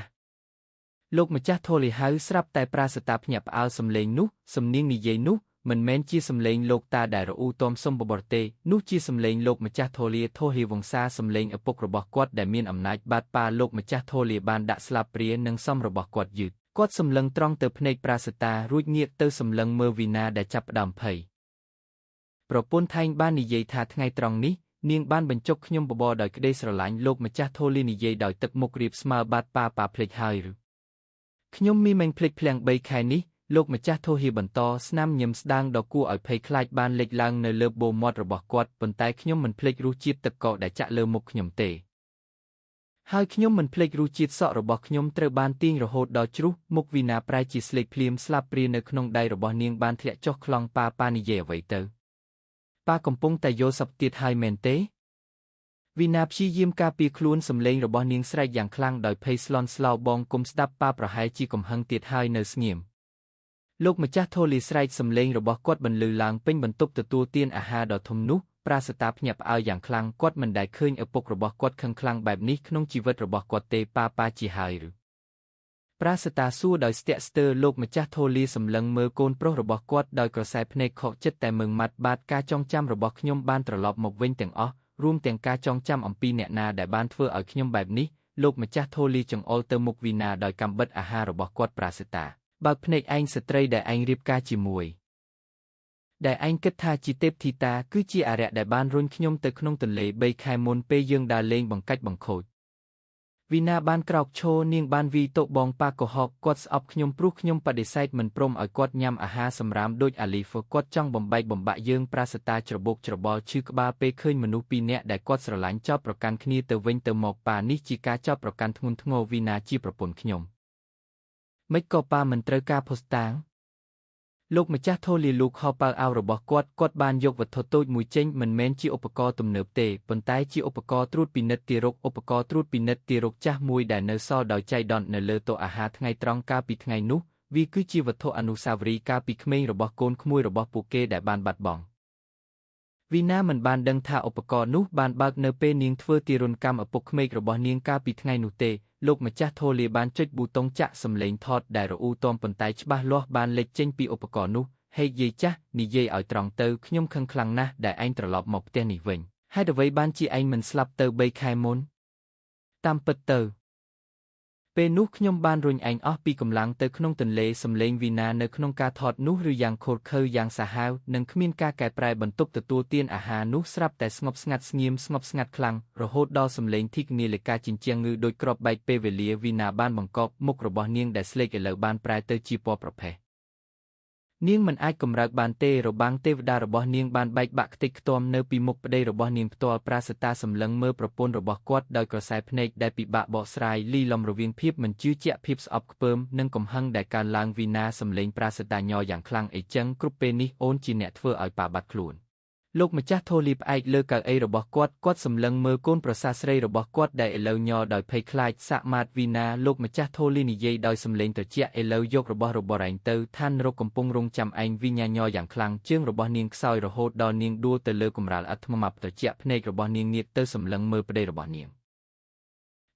លោកម្ចាស់ធូលីហៅស្រាប់តែប្រាសតាភ្ញាក់ផ្អើលសំឡេងនោះសំនៀងនិយាយនោះមិនមែនជាសំឡេងលោកតាដែលរអ៊ូទមសុំបបរទេនោះជាសំឡេងលោកម្ចាស់ធូលីធូហេវង្សាសំឡេងឪពុករបស់គាត់ដែលមានអំណាចបាត់ប៉ាលោកម្ចាស់ធូលីបានដាក់ស្លាបព្រានិងសំរបស់គាត់យឺតគាត់សម្លឹងត្រង់ទៅភ្នែកប្រាសតារួចងាកទៅសម្លឹងមើលវីណាដែលចាប់ផ្ដើមភ័យប្រពន្ធថែងបាននិយាយថាថ្ងៃត្រង់នេះនាងបានបញ្ចុកខ្ញុំបបរដោយក្តីស្រឡាញ់លោកម្ចាស់ធូលីនិយាយដោយទឹកមុខរៀបស្មើបាត់ប៉ាភ្លេចហើយឬខ្ញុំមីមិនភ្លេចភ្លាំង3ខែនេះលោកម្ចាស់ធូហេបន្តស្នាមញឹមស្ដាងដ៏គួរឲ្យភ័យខ្លាចបានលេចឡើងនៅលើបូមាត់របស់គាត់ប៉ុន្តែខ្ញុំមិនភ្លេចរសជាតិទឹកកកដែលចាក់លើមុខខ្ញុំទេហើយខ្ញុំមិនភ្លេចរសជាតិសក់របស់ខ្ញុំត្រូវបានទាញរហូតដល់ជ្រុះមុខវីណាប្រែជាស្លេកភ្លាមស្លាបព្រានៅក្នុងដៃរបស់នាងបានធ្លាក់ចុះខ្លងប៉ានិយាយអ្វីទៅប៉ាកំពុងតែយល់សប្តិទៀតហើយមែនទេវីណាព្យាយាមការពារខ្លួនសំឡេងរបស់នាងស្រែកយ៉ាងខ្លាំងដោយភ័យស្លន់ស្លោបងគុំស្ដាប់ប៉ាប្រហែលជាកំហឹងទៀតហើយនៅស្ងៀមលោកម្ចាស់ធូលីស្រែកសំឡេងរបស់គាត់បន្លឺឡើងពេញបន្ទប់ទទួលទានអាហារដ៏ធំនោះប្រាសតាភ្ញាក់ផ្អើលយ៉ាងខ្លាំងគាត់មិនដែលឃើញឪពុករបស់គាត់ខឹងខ្លាំងបែបនេះក្នុងជីវិតរបស់គាត់ទេប៉ាជាហើយឬប្រាសតាសួរដោយស្ទាក់ស្ទើរលោកម្ចាស់ធូលីសម្លឹងមើលកូនប្រុសរបស់គាត់ដោយក្រសែភ្នែកខកចិត្តតែមើងម៉ាត់បាតការចងចាំរបស់ខ្ញុំបានត្រឡប់មកវិញទាំងអស់រួមទាំងការចងចាំអំពីអ្នកណាដែលបានធ្វើឲ្យខ្ញុំបែបនេះលោកម្ចាស់ធូលីចង្អុលទៅមុខវីណាដោយកាំបិតអាហាររបស់គាត់ប្រាសតាបើកភ្នែកឯងស្ត្រីដែលឯងរៀបការជាមួយដែលឯងគិតថាជាទេពធីតាគឺជាអារក្សដែលបានរុញខ្ញុំទៅក្នុងទន្លេ3ខែមុនពេលយើងដើរលេងបង្កាច់បង្ខូចវីណាបានក្រោកឈរនាងបានវីទៅបងប៉ាកុហកគាត់ស្អប់ខ្ញុំព្រោះខ្ញុំបដិសេធមិនព្រមឲ្យគាត់ញ៉ាំអាហារសម្រាមដូចអាលីហ្វគាត់ចង់បំបែកបំបាក់យើងប្រាសតាច្របូកច្របល់ឈឺក្បាលពេលឃើញមនុស្សពីរនាក់ដែលគាត់ស្រឡាញ់ចោទប្រកាន់គ្នាទៅវិញទៅមកប៉ានេះជាការចោទប្រកាន់ធ្ងន់ធ្ងរវីណាជាប្រពន្ធខ្ញុំមិនក៏ប៉ាមិនត្រូវការភស្តុតាងលោកម្ចាស់ធូលីលូកខោប៉ៅអាវរបស់គាត់បានយកវត្ថុតូចមួយចេញមិនមែនជាឧបករណ៍ទំនើបទេប៉ុន្តែជាឧបករណ៍ត្រួតពិនិត្យទារកឧបករណ៍ត្រួតពិនិត្យទារកចាស់មួយដែលនៅសល់ដោយចៃដន្យនៅលើតុអាហារថ្ងៃត្រង់កាលពីថ្ងៃនោះវាគឺជាវត្ថុអនុស្សាវរីយ៍កាលពីក្មេងរបស់កូនក្មួយរបស់ពួកគេដែលបានបាត់បង់វីណាមិនបានដឹងថាឧបករណ៍នោះបានបើកនៅពេលនាងធ្វើទារុណកម្មឪពុកក្មេករបស់នាងកាលពីថ្ងៃនោះទេលោកម្ចាស់ធូលីបានចុចប៊ូតុងចាក់សំឡេងថតដែលរអ៊ូទមប៉ុន្តែច្បាស់លាស់បានលេចចេញពីឧបករណ៍នោះហេយាយចាស់និយាយឲ្យត្រង់ទៅខ្ញុំខឹងខ្លាំងណាស់ដែលឯងត្រឡប់មកផ្ទះនេះវិញហេតុអ្វីបានជាឯងមិនស្លាប់ទៅ3ខែមុនតាមពិតទៅពេលនោះខ្ញុំបានរុញឯងអស់ពីកម្លាំងទៅក្នុងទន្លេសំឡេងវីណានៅក្នុងការថតនោះឬយ៉ាងខូចខើយ៉ាងសាហាវនិងគ្មានការកែប្រែបន្ទប់ទទួលទានអាហារនោះស្រាប់តែស្ងប់ស្ងាត់ស្ងៀមស្ងប់ស្ងាត់ខ្លាំងរហូតដល់សំឡេងធីកនាឡិកាជញ្ជាំងងឺដោយគ្រាប់បែកពេលវេលាវីណាបានបង្កប់មុខរបស់នាងដែលស្លេកឥឡូវបានប្រែទៅជាពណ៌ប្រផេះនាងមិនអាចកម្រើកបានទេរបាំងទេវតារបស់នាងបានបែកបាក់ខ្ទេចខ្ទាំនៅពីមុខប្តីរបស់នាងផ្ទាល់ប្រាសតាសម្លឹងមើលប្រពន្ធរបស់គាត់ដោយក្រសែភ្នែកដែលពិបាកបកស្រាយលីលំរវាងភាពមិនជឿជាក់ភាពស្អប់ខ្ពើមនិងកំហឹងដែលកើនឡើងវីណាសម្លេងប្រាសតាញ័រយ៉ាងខ្លាំងអីចឹងគ្រប់ពេលនេះអូនជាអ្នកធ្វើឲ្យប៉ាបាត់ខ្លួនលោកម្ចាស់ធូលីផ្អែកលើកៅអីរបស់គាត់សម្លឹងមើលកូនប្រសាស្រីរបស់គាត់ដែលឥឡូវញ័រដោយភ័យខ្លាចសាក់ម៉ាតវីណាលោកម្ចាស់ធូលីនិយាយដោយសំឡេងត្រជាក់ឥឡូវយករបស់របរឯងទៅឋានរកកំពុងរងចាំឯងវិញ្ញាញ័រយ៉ាងខ្លាំងជើងរបស់នាងខ្សោយរហូតដល់នាងដួលទៅលើកម្រាលឥដ្ឋថ្មម៉ាប់ត្រជាក់ភ្នែករបស់នាងងាកទៅសម្លឹងមើលប្តីរបស់នាង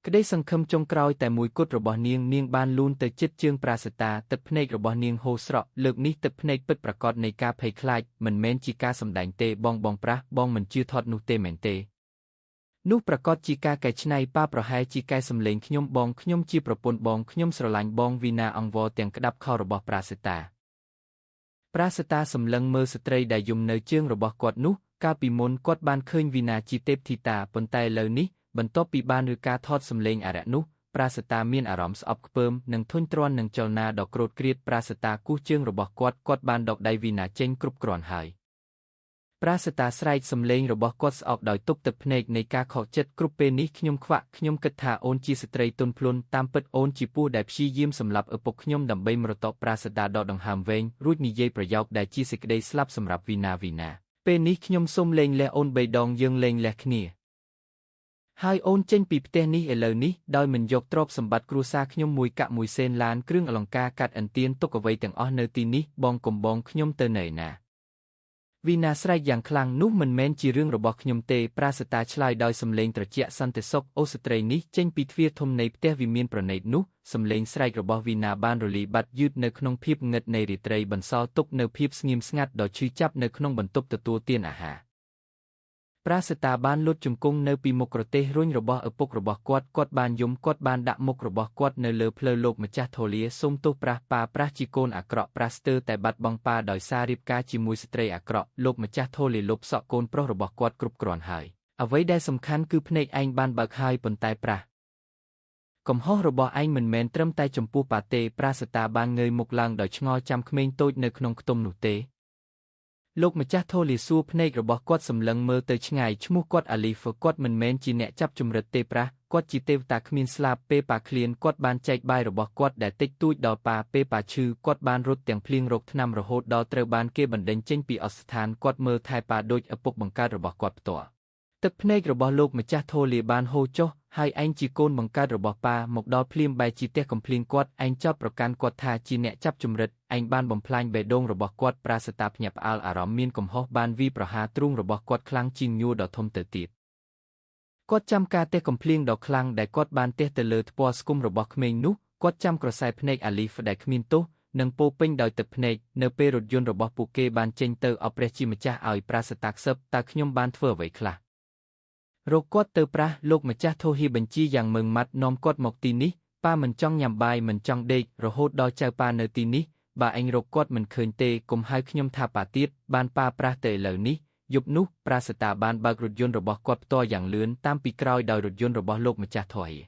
ក្តីសង្ឃឹមចុងក្រោយតែមួយគត់របស់នាងបានលូនទៅជិតជើងប្រាសតាទឹកភ្នែករបស់នាងហូរស្រក់លើកនេះទឹកភ្នែកពិតប្រាកដនៃការភ័យខ្លាចមិនមែនជាការសម្ដែងទេបងប្រាស់បងមិនជឿថតនោះទេមែនទេនោះប្រកាសជាការកែច្នៃប៉ាប្រហែលជាកែសម្លេងខ្ញុំជាប្រពន្ធបងខ្ញុំស្រឡាញ់បងវីណាអង្វរទាំងក្តាប់ខោរបស់ប្រាសតាសម្លឹងមើលស្ត្រីដែលយំនៅជើងរបស់គាត់នោះកាលពីមុនគាត់បានឃើញវីណាជាទេពធីតាប៉ុន្តែឥឡូវនេះបន្ទាប់ពីបានឬការថតសម្លេងអារក្សនោះប្រាសតាមានអារម្មណ៍ស្អប់ខ្ពើមនិងធុញទ្រាន់នឹងចលនាដ៏ក្រោធក្រៀតប្រាសតាគូសជើងរបស់គាត់បានដកដៃវីណាចេញគ្រប់គ្រាន់ហើយប្រាសតាស្រែកសម្លេងរបស់គាត់ស្អប់ដោយទប់ទឹកភ្នែកនៃការខកចិត្តគ្រប់ពេលនេះខ្ញុំខ្វាក់ខ្ញុំគិតថាអូនជាស្ត្រីទន់ភ្លន់តាមពិតអូនជាពស់ដែលព្យាយាមសម្លាប់ឪពុកខ្ញុំដើម្បីមរតកប្រាសតាដកដង្ហើមវែងរួចនិយាយប្រយោគដែលជាសេចក្តីស្លាប់សម្រាប់វីណាពេលនេះខ្ញុំសូមលែងលះអូន3ដងយើងលែងលះគ្នាហើយអូនចេញពីផ្ទះនេះឥឡូវនេះដោយមិនយកទ្រព្យសម្បត្តិគ្រួសារខ្ញុំមួយកាក់មួយសេនឡានគ្រឿងអលង្ការកាត់អន្ទានទុកអ្វីទាំងអស់នៅទីនេះបងកំបងខ្ញុំទៅណែណា វីណាស្រែកយ៉ាងខ្លាំងនោះមិនមែនជារឿងរបស់ខ្ញុំទេប្រាសតាឆ្លើយដោយសំឡេងត្រជាក់សន្តិសុខអូស្ត្រីនេះចេញពីទ្វារធំនៃផ្ទះវិមានប្រណីតនោះសំឡេងស្រែករបស់វីណាបានរលាយបាត់យឺតនៅក្នុងភាពងឹតនៃរាត្រីបន្សល់ទុកនៅភាពស្ងៀមស្ងាត់ដ៏ឈឺចាប់នៅក្នុងបន្ទប់ទទួលទានអាហារប្រាសតាបានលុតជង្គង់នៅពីមុខក្រទេសរុញរបស់ឪពុករបស់គាត់បានយំគាត់បានដាក់មុខរបស់គាត់នៅលើភ្លៅលោកម្ចាស់ធូលាសូមទោសប្រាសជាកូនអាក្រក់ប្រាសស្ទើរតែបាត់បង់ប៉ាដោយសាររៀបការជាមួយស្ត្រីអាក្រក់លោកម្ចាស់ធូលាលុបសក់កូនប្រុសរបស់គាត់គ្រប់គ្រាន់ហើយអ្វីដែលសំខាន់គឺភ្នែកឯងបានបើកហើយប៉ុន្តែប្រាសកំហុសរបស់ឯងមិនមែនត្រឹមតែចំពោះប៉ាទេប្រាសតាបានងើយមុខឡើងដោយឆ្ងល់ចាំក្មេងតូចនៅក្នុងខ្ទមនោះទេលោកម្ចាស់ធូលីសួរភ្នែករបស់គាត់សម្លឹងមើលទៅឆ្ងាយឈ្មោះគាត់អាលីហ្វគាត់មិនមែនជាអ្នកចាប់ជំរិតទេប្រាសគាត់ជាទេវតាគ្មានស្លាប់ពេលប៉ាឃ្លានគាត់បានចែកបាយរបស់គាត់ដែលតិចតួចដល់ប៉ាពេលប៉ាឈឺគាត់បានរត់ទាំងភ្លៀងរកថ្នាំរហូតដល់ត្រូវបានគេបណ្ដេញចេញពីអស្ថានគាត់មើលថែប៉ាដូចឪពុកបង្កើតរបស់គាត់ផ្ទាល់ទឹកភ្នែករបស់លោកម្ចាស់ធូលីបានហូរចុះហើយឯងជាកូនបង្កើតរបស់ប៉ាមកដល់ភ្លាមបែរជាទះកំភ្លៀងគាត់ឯងចោទប្រកាន់គាត់ថាជាអ្នកចាប់ជំរិតឯងបានបំផ្លាញបេះដូងរបស់គាត់ប្រាសតាភ្ញាក់ផ្អើលអារម្មណ៍មានកំហុសបានវាយប្រហារទ្រូងរបស់គាត់ខ្លាំងជាងញួរដ៏ធំទៅទៀតគាត់ចាំការទះកំភ្លៀងដ៏ខ្លាំងដែលគាត់បានទះទៅលើថ្ពាល់ស្គមរបស់ក្មេងនោះគាត់ចាំក្រសែភ្នែកអាលីហ្វដែលគ្មានទោសនិងពោពេញដោយទឹកភ្នែកនៅពេលរថយន្តរបស់ពួកគេបានចេញទៅអបព្រះជាម្ចាស់ឲ្យប្រាសតាខ្សឹបតើខ្ញុំបានធ្វើអ្វីខ្លះរកគាត់ទៅប្រាសលោកម្ចាស់ធូហ៊ីបញ្ជាយ៉ាងម៉ឺងម៉ាត់នាំគាត់មកទីនេះប៉ាមិនចង់ញ៉ាំបាយមិនចង់ដេករហូតដល់ចៅប៉ានៅទីនេះបើឯងរកគាត់មិនឃើញទេកុំហៅខ្ញុំថាប៉ាទៀតបានប៉ាប្រាសទៅឥឡូវនេះយប់នោះប្រាសតាបានបើករថយន្តរបស់គាត់ផ្ទាល់យ៉ាងលឿនតាមពីក្រោយដោយរថយន្តរបស់លោកម្ចាស់ធូហ៊ី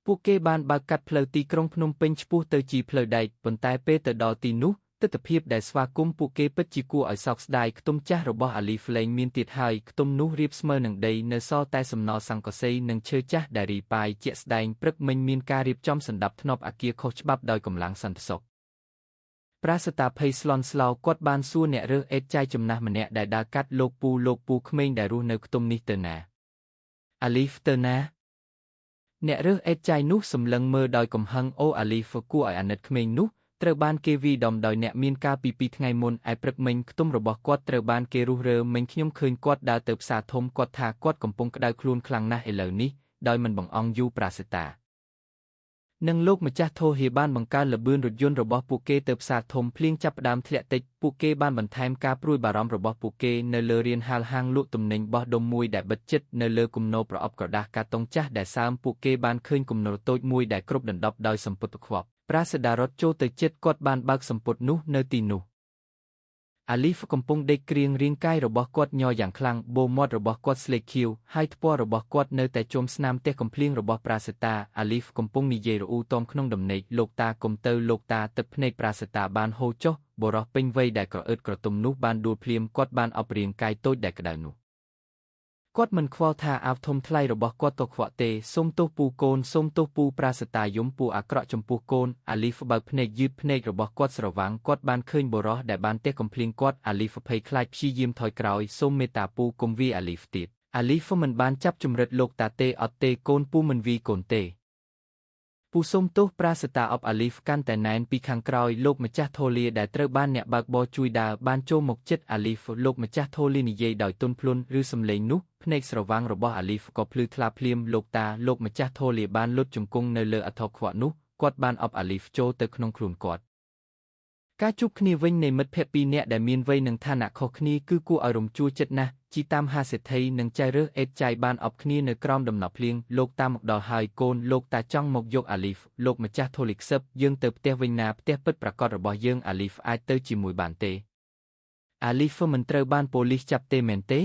ពួកគេបានបើកកាត់ផ្លូវទីក្រុងភ្នំពេញឆ្ពោះទៅជីផ្លូវដែកប៉ុន្តែពេលទៅដល់ទីនោះទិដ្ឋភាពដែលស្វាគមន៍ពួកគេពិតជាគួរឲ្យសោកស្ដាយខ្ទមចាស់របស់អាលីហ្វ្លេងមានទៀតហើយខ្ទមនោះរាបស្មើនឹងដីនៅសល់តែសំណល់សង្កសីនិងឈើចាស់ដែលរីប៉ាយជាក់ស្ដែងព្រឹកមិញមានការរៀបចំសណ្ដាប់ធ្នាប់អគារខុសច្បាប់ដោយកម្លាំងសន្តិសុខប្រាសតាភ័យស្លន់ស្លោគាត់បានសួរអ្នករើសអេតចាយចំណាស់ម្នាក់ដែលដើរកាត់លោកពូក្មេងដែលរស់នៅខ្ទមនេះទៅណាអាលីហ្វទៅណាអ្នករើសអេតចាយនោះសម្លឹងមើលដោយកំហឹងអូអាលីហ្វគួរឲ្យអាណិតក្មេងនោះត្រូវបានគេវាយដំដោយអ្នកមានការពី2ថ្ងៃមុនឯព្រឹកមិញខ្ទមរបស់គាត់ត្រូវបានគេរុះរើមិញខ្ញុំឃើញគាត់ដើរទៅផ្សារធំគាត់ថាគាត់កំពុងក្តៅខ្លួនខ្លាំងណាស់ឥឡូវនេះដោយមិនបង្អង់យូរប្រាសិតានិងលោកម្ចាស់ធូហ៊ីបានបង្កើនល្បឿនរថយន្តរបស់ពួកគេទៅផ្សារធំភ្លៀងចាប់ផ្ដើមធ្លាក់តិចពួកគេបានបន្ថែមការព្រួយបារម្ភរបស់ពួកគេនៅលើរានហាលហាងលក់ទំនិញបោះដុំមួយដែលបិទជិតនៅលើគំនរប្រអប់ក្រដាសកាតុងចាស់ដែលសើមពួកគេបានឃើញគំនរតូចមួយដែលគ្របដណ្ដប់ដោយសំពត់ខ្វប់ប្រាសតារត់ចូលទៅជិតគាត់បានបើកសំពត់នោះនៅទីនោះអាលីហ្វកំពុងដេកក្រៀងរាងកាយរបស់គាត់ញ័រយ៉ាងខ្លាំងបូមាត់របស់គាត់ស្លេកខៀវហើយថ្ពាល់របស់គាត់នៅតែជុំស្នាមផ្ទះកំភ្លៀងរបស់ប្រាសតាអាលីហ្វកំពុងនិយាយរអ៊ូតមក្នុងដំណេកលោកតាកុំទៅលោកតាទឹកភ្នែកប្រាសតាបានហូរចុះបុរសពេញវ័យដែលក្រអឺតក្រទុំនោះបានដួលភ្លាមគាត់បានអបរាងកាយតូចដែលក្តៅនោះគាត់មិនខ្វល់ថាអាវធំថ្លៃរបស់គាត់ទៅខ្វក់ទេសូមទោសពូកូនសូមទោសពូប្រាសតាយំពូអាក្រក់ចំពោះកូនអាលីហ្វបើកភ្នែកយឺតភ្នែករបស់គាត់ស្រវាំងគាត់បានឃើញបុរសដែលបានទះកំភ្លៀងគាត់អាលីហ្វភ័យខ្លាចព្យាយាមថយក្រោយសូមមេត្តាពូកុំវាយអាលីហ្វទៀតអាលីហ្វមិនបានចាប់ជំរិតលោកតាទេអត់ទេកូនពូមិនវាយកូនទេពូសូមទោសប្រាសតាអបអាលីហ្វកាន់តែណែនពីខាងក្រោយលោកម្ចាស់ធូលាដែលត្រូវបានអ្នកបើកបរជួយដើរបានចូលមកជិតអាលីហ្វលោកម្ចាស់ធូលានិយាយដោយទន់ភ្លន់ឬសំឡេងនោះភ្នែកស្រវាំងរបស់អាលីហ្វក៏ភ្លឺថ្លាភ្លាមលោកតាលោកម្ចាស់ធូលាបានលុតជង្គង់នៅលើអធិខ្វក់នោះគាត់បានអបអាលីហ្វចូលទៅក្នុងខ្លួនគាត់ការជួបគ្នាវិញនៃមិត្តភក្តិពីរនាក់ដែលមានវ័យនិងឋានៈខុសគ្នាគឺគួរឲ្យរំជួលចិត្តណាស់ជីតាមហាសេដ្ឋីនិងចៅរើសអេតចៃបានអបគ្នានៅក្រោមដំណប់ភ្លៀងលោកតាមកដល់ហើយកូនលោកតាចង់មកយកអាលីហ្វលោកម្ចាស់ធូលីខ្សឹបយើងទៅផ្ទះវិញណាផ្ទះពិតប្រាកដរបស់យើងអាលីហ្វអាចទៅជាមួយបានទេអាលីហ្វមិនត្រូវបានប៉ូលីសចាប់ទេមែនទេ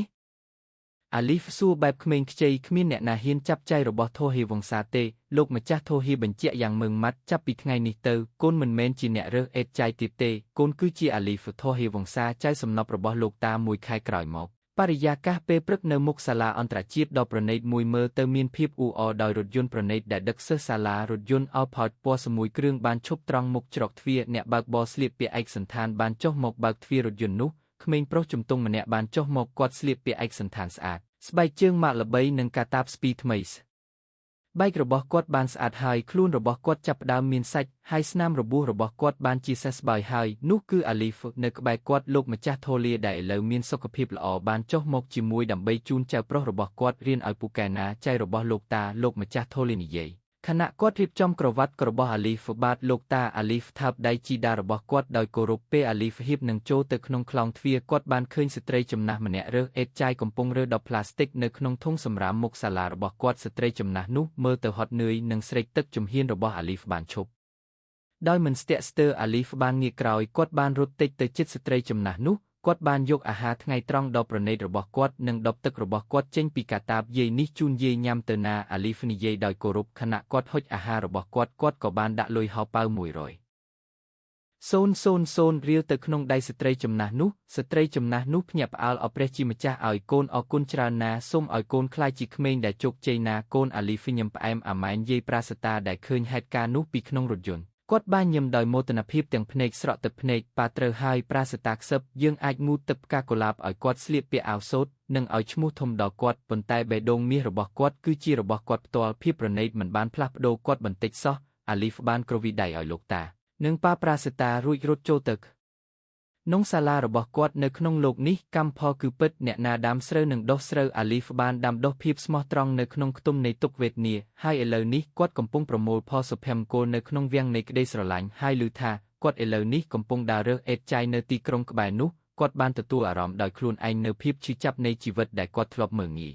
អាលីហ្វសួរបែបក្មេងខ្ចីគ្មានអ្នកណាហ៊ានចាប់ចៃរបស់ធូហ៊ីវង្សាទេលោកម្ចាស់ធូហ៊ីបញ្ជាក់យ៉ាងម៉ឺងម៉ាត់ចាប់ពីថ្ងៃនេះទៅកូនមិនមែនជាអ្នករើសអេតចៃទៀតទេកូនគឺជាអាលីហ្វធូហ៊ីវង្សាចៅសំណប់របស់លោកតាមួយខែក្រោយមកបរិយាកាសពេលព្រឹកនៅមុខសាលាអន្តរជាតិដ៏ប្រណីតមួយមើលទៅមានភាពអ៊ូអរដោយរថយន្តប្រណីតដែលដឹកសិស្សសាលារថយន្តអល់ផោតពណ៌ស្មួយគ្រឿងបានឈប់ត្រង់មុខច្រកទ្វារអ្នកបើកបរស្លៀកពាក់ឯកសណ្ឋានបានចុះមកបើកទ្វាររថយន្តនោះក្មេងប្រុសជំទង់ម្នាក់បានចុះមកគាត់ស្លៀកពាក់ឯកសណ្ឋានស្អាតស្បែកជើងម៉ាកល្បីនិងកាតាបស្ពីថ្មី បែករបស់គាត់បានស្អាតហើយខ្លួនរបស់គាត់ចាប់ផ្ដើមមានសាច់ហើយស្នាមរបួសរបស់គាត់បានជាសះស្បើយហើយនោះគឺអាលីហ្វនៅក្បែរគាត់លោកម្ចាស់ថូលាដែលឥឡូវមានសុខភាពល្អបានចុះមកជាមួយដើម្បីជូនចៅប្រុសរបស់គាត់រៀនឲ្យពូកែណាចៅរបស់លោកតាលោកម្ចាស់ថូលានិយាយខណៈគាត់រៀបចំក្រវ៉ាត់របស់អាលីហ្វបាទលោកតាអាលីហ្វថើបដៃជីដារបស់គាត់ដោយគោរពពេលអាលីហ្វហ៊ាបនឹងចូលទៅក្នុងខ្លោងទ្វារគាត់បានឃើញស្ត្រីចំណាស់ម្នាក់រើសអេតចាយកំពុងរើសដបផ្លាស្ទិកនៅក្នុងធុងសម្រាមមុខសាលារបស់គាត់ស្ត្រីចំណាស់នោះមើលទៅហត់នឿយនិងស្រេកទឹកជំហានរបស់អាលីហ្វបានឈប់ដោយមិនស្ទាក់ស្ទើរអាលីហ្វបានងាកក្រោយគាត់បានរត់តិចទៅជិតស្ត្រីចំណាស់នោះគាត់បានយកអាហារថ្ងៃត្រង់ដ៏ប្រណីតរបស់គាត់និងដបទឹករបស់គាត់ចេញពីកាតាបយាយនេះជូនយាយញ៉ាំទៅណាអាលីហ្វនិយាយដោយគោរពខណៈគាត់ហុចអាហាររបស់គាត់ក៏បានដាក់លុយហោប៉ៅ100រៀលទៅក្នុងដៃស្ត្រីចំណាស់នោះស្ត្រីចំណាស់នោះភ្ញាក់ផ្អើលអរព្រះជាម្ចាស់ឲ្យកូនអរគុណច្រើនណាស់សូមឲ្យកូនក្លាយជាក្មេងដែលជោគជ័យណាកូនអាលីហ្វញឹមផ្អែមអាម៉ែនយាយប្រាសតាដែលឃើញហេតុការណ៍នោះពីក្នុងរថយន្តគាត់បានញឹមដោយមោទនភាពទាំងភ្នែកស្រក់ទឹកភ្នែកប៉ាត្រូវហើយប្រាសតាខ្សឹបយើងអាចងូតទឹកផ្កាកុលាបឲ្យគាត់ស្លៀកពាក់អាវសូត្រនិងឲ្យឈ្មោះធំដល់គាត់ប៉ុន្តែបេះដូងមាសរបស់គាត់គឺជារបស់គាត់ផ្ទាល់ភាពប្រណីតមិនបានផ្លាស់ប្ដូរគាត់បន្តិចសោះអាលីហ្វបានគ្រវីដៃឲ្យលោកតានិងប៉ាប្រាសតារួចរត់ចូលទៅក្នុងសាលារបស់គាត់នៅក្នុងលោកនេះកម្មផលគឺពិតអ្នកណាដាំស្រូវនិងដុះស្រូវអាលីហ្វបានដាំដុះភាពស្មោះត្រង់នៅក្នុងខ្ទមនៃទុក្ខវេទនាហើយឥឡូវនេះគាត់កំពុងប្រមូលផលសុភមង្គលនៅក្នុងវាំងនៃក្តីស្រឡាញ់ហើយឮថាគាត់ឥឡូវនេះកំពុងដើររើសអេតចាយនៅទីក្រុងក្បែរនោះគាត់បានទទួលអារម្មណ៍ដោយខ្លួនឯងនៅភាពឈឺចាប់នៃជីវិតដែលគាត់ធ្លាប់មើលងាយ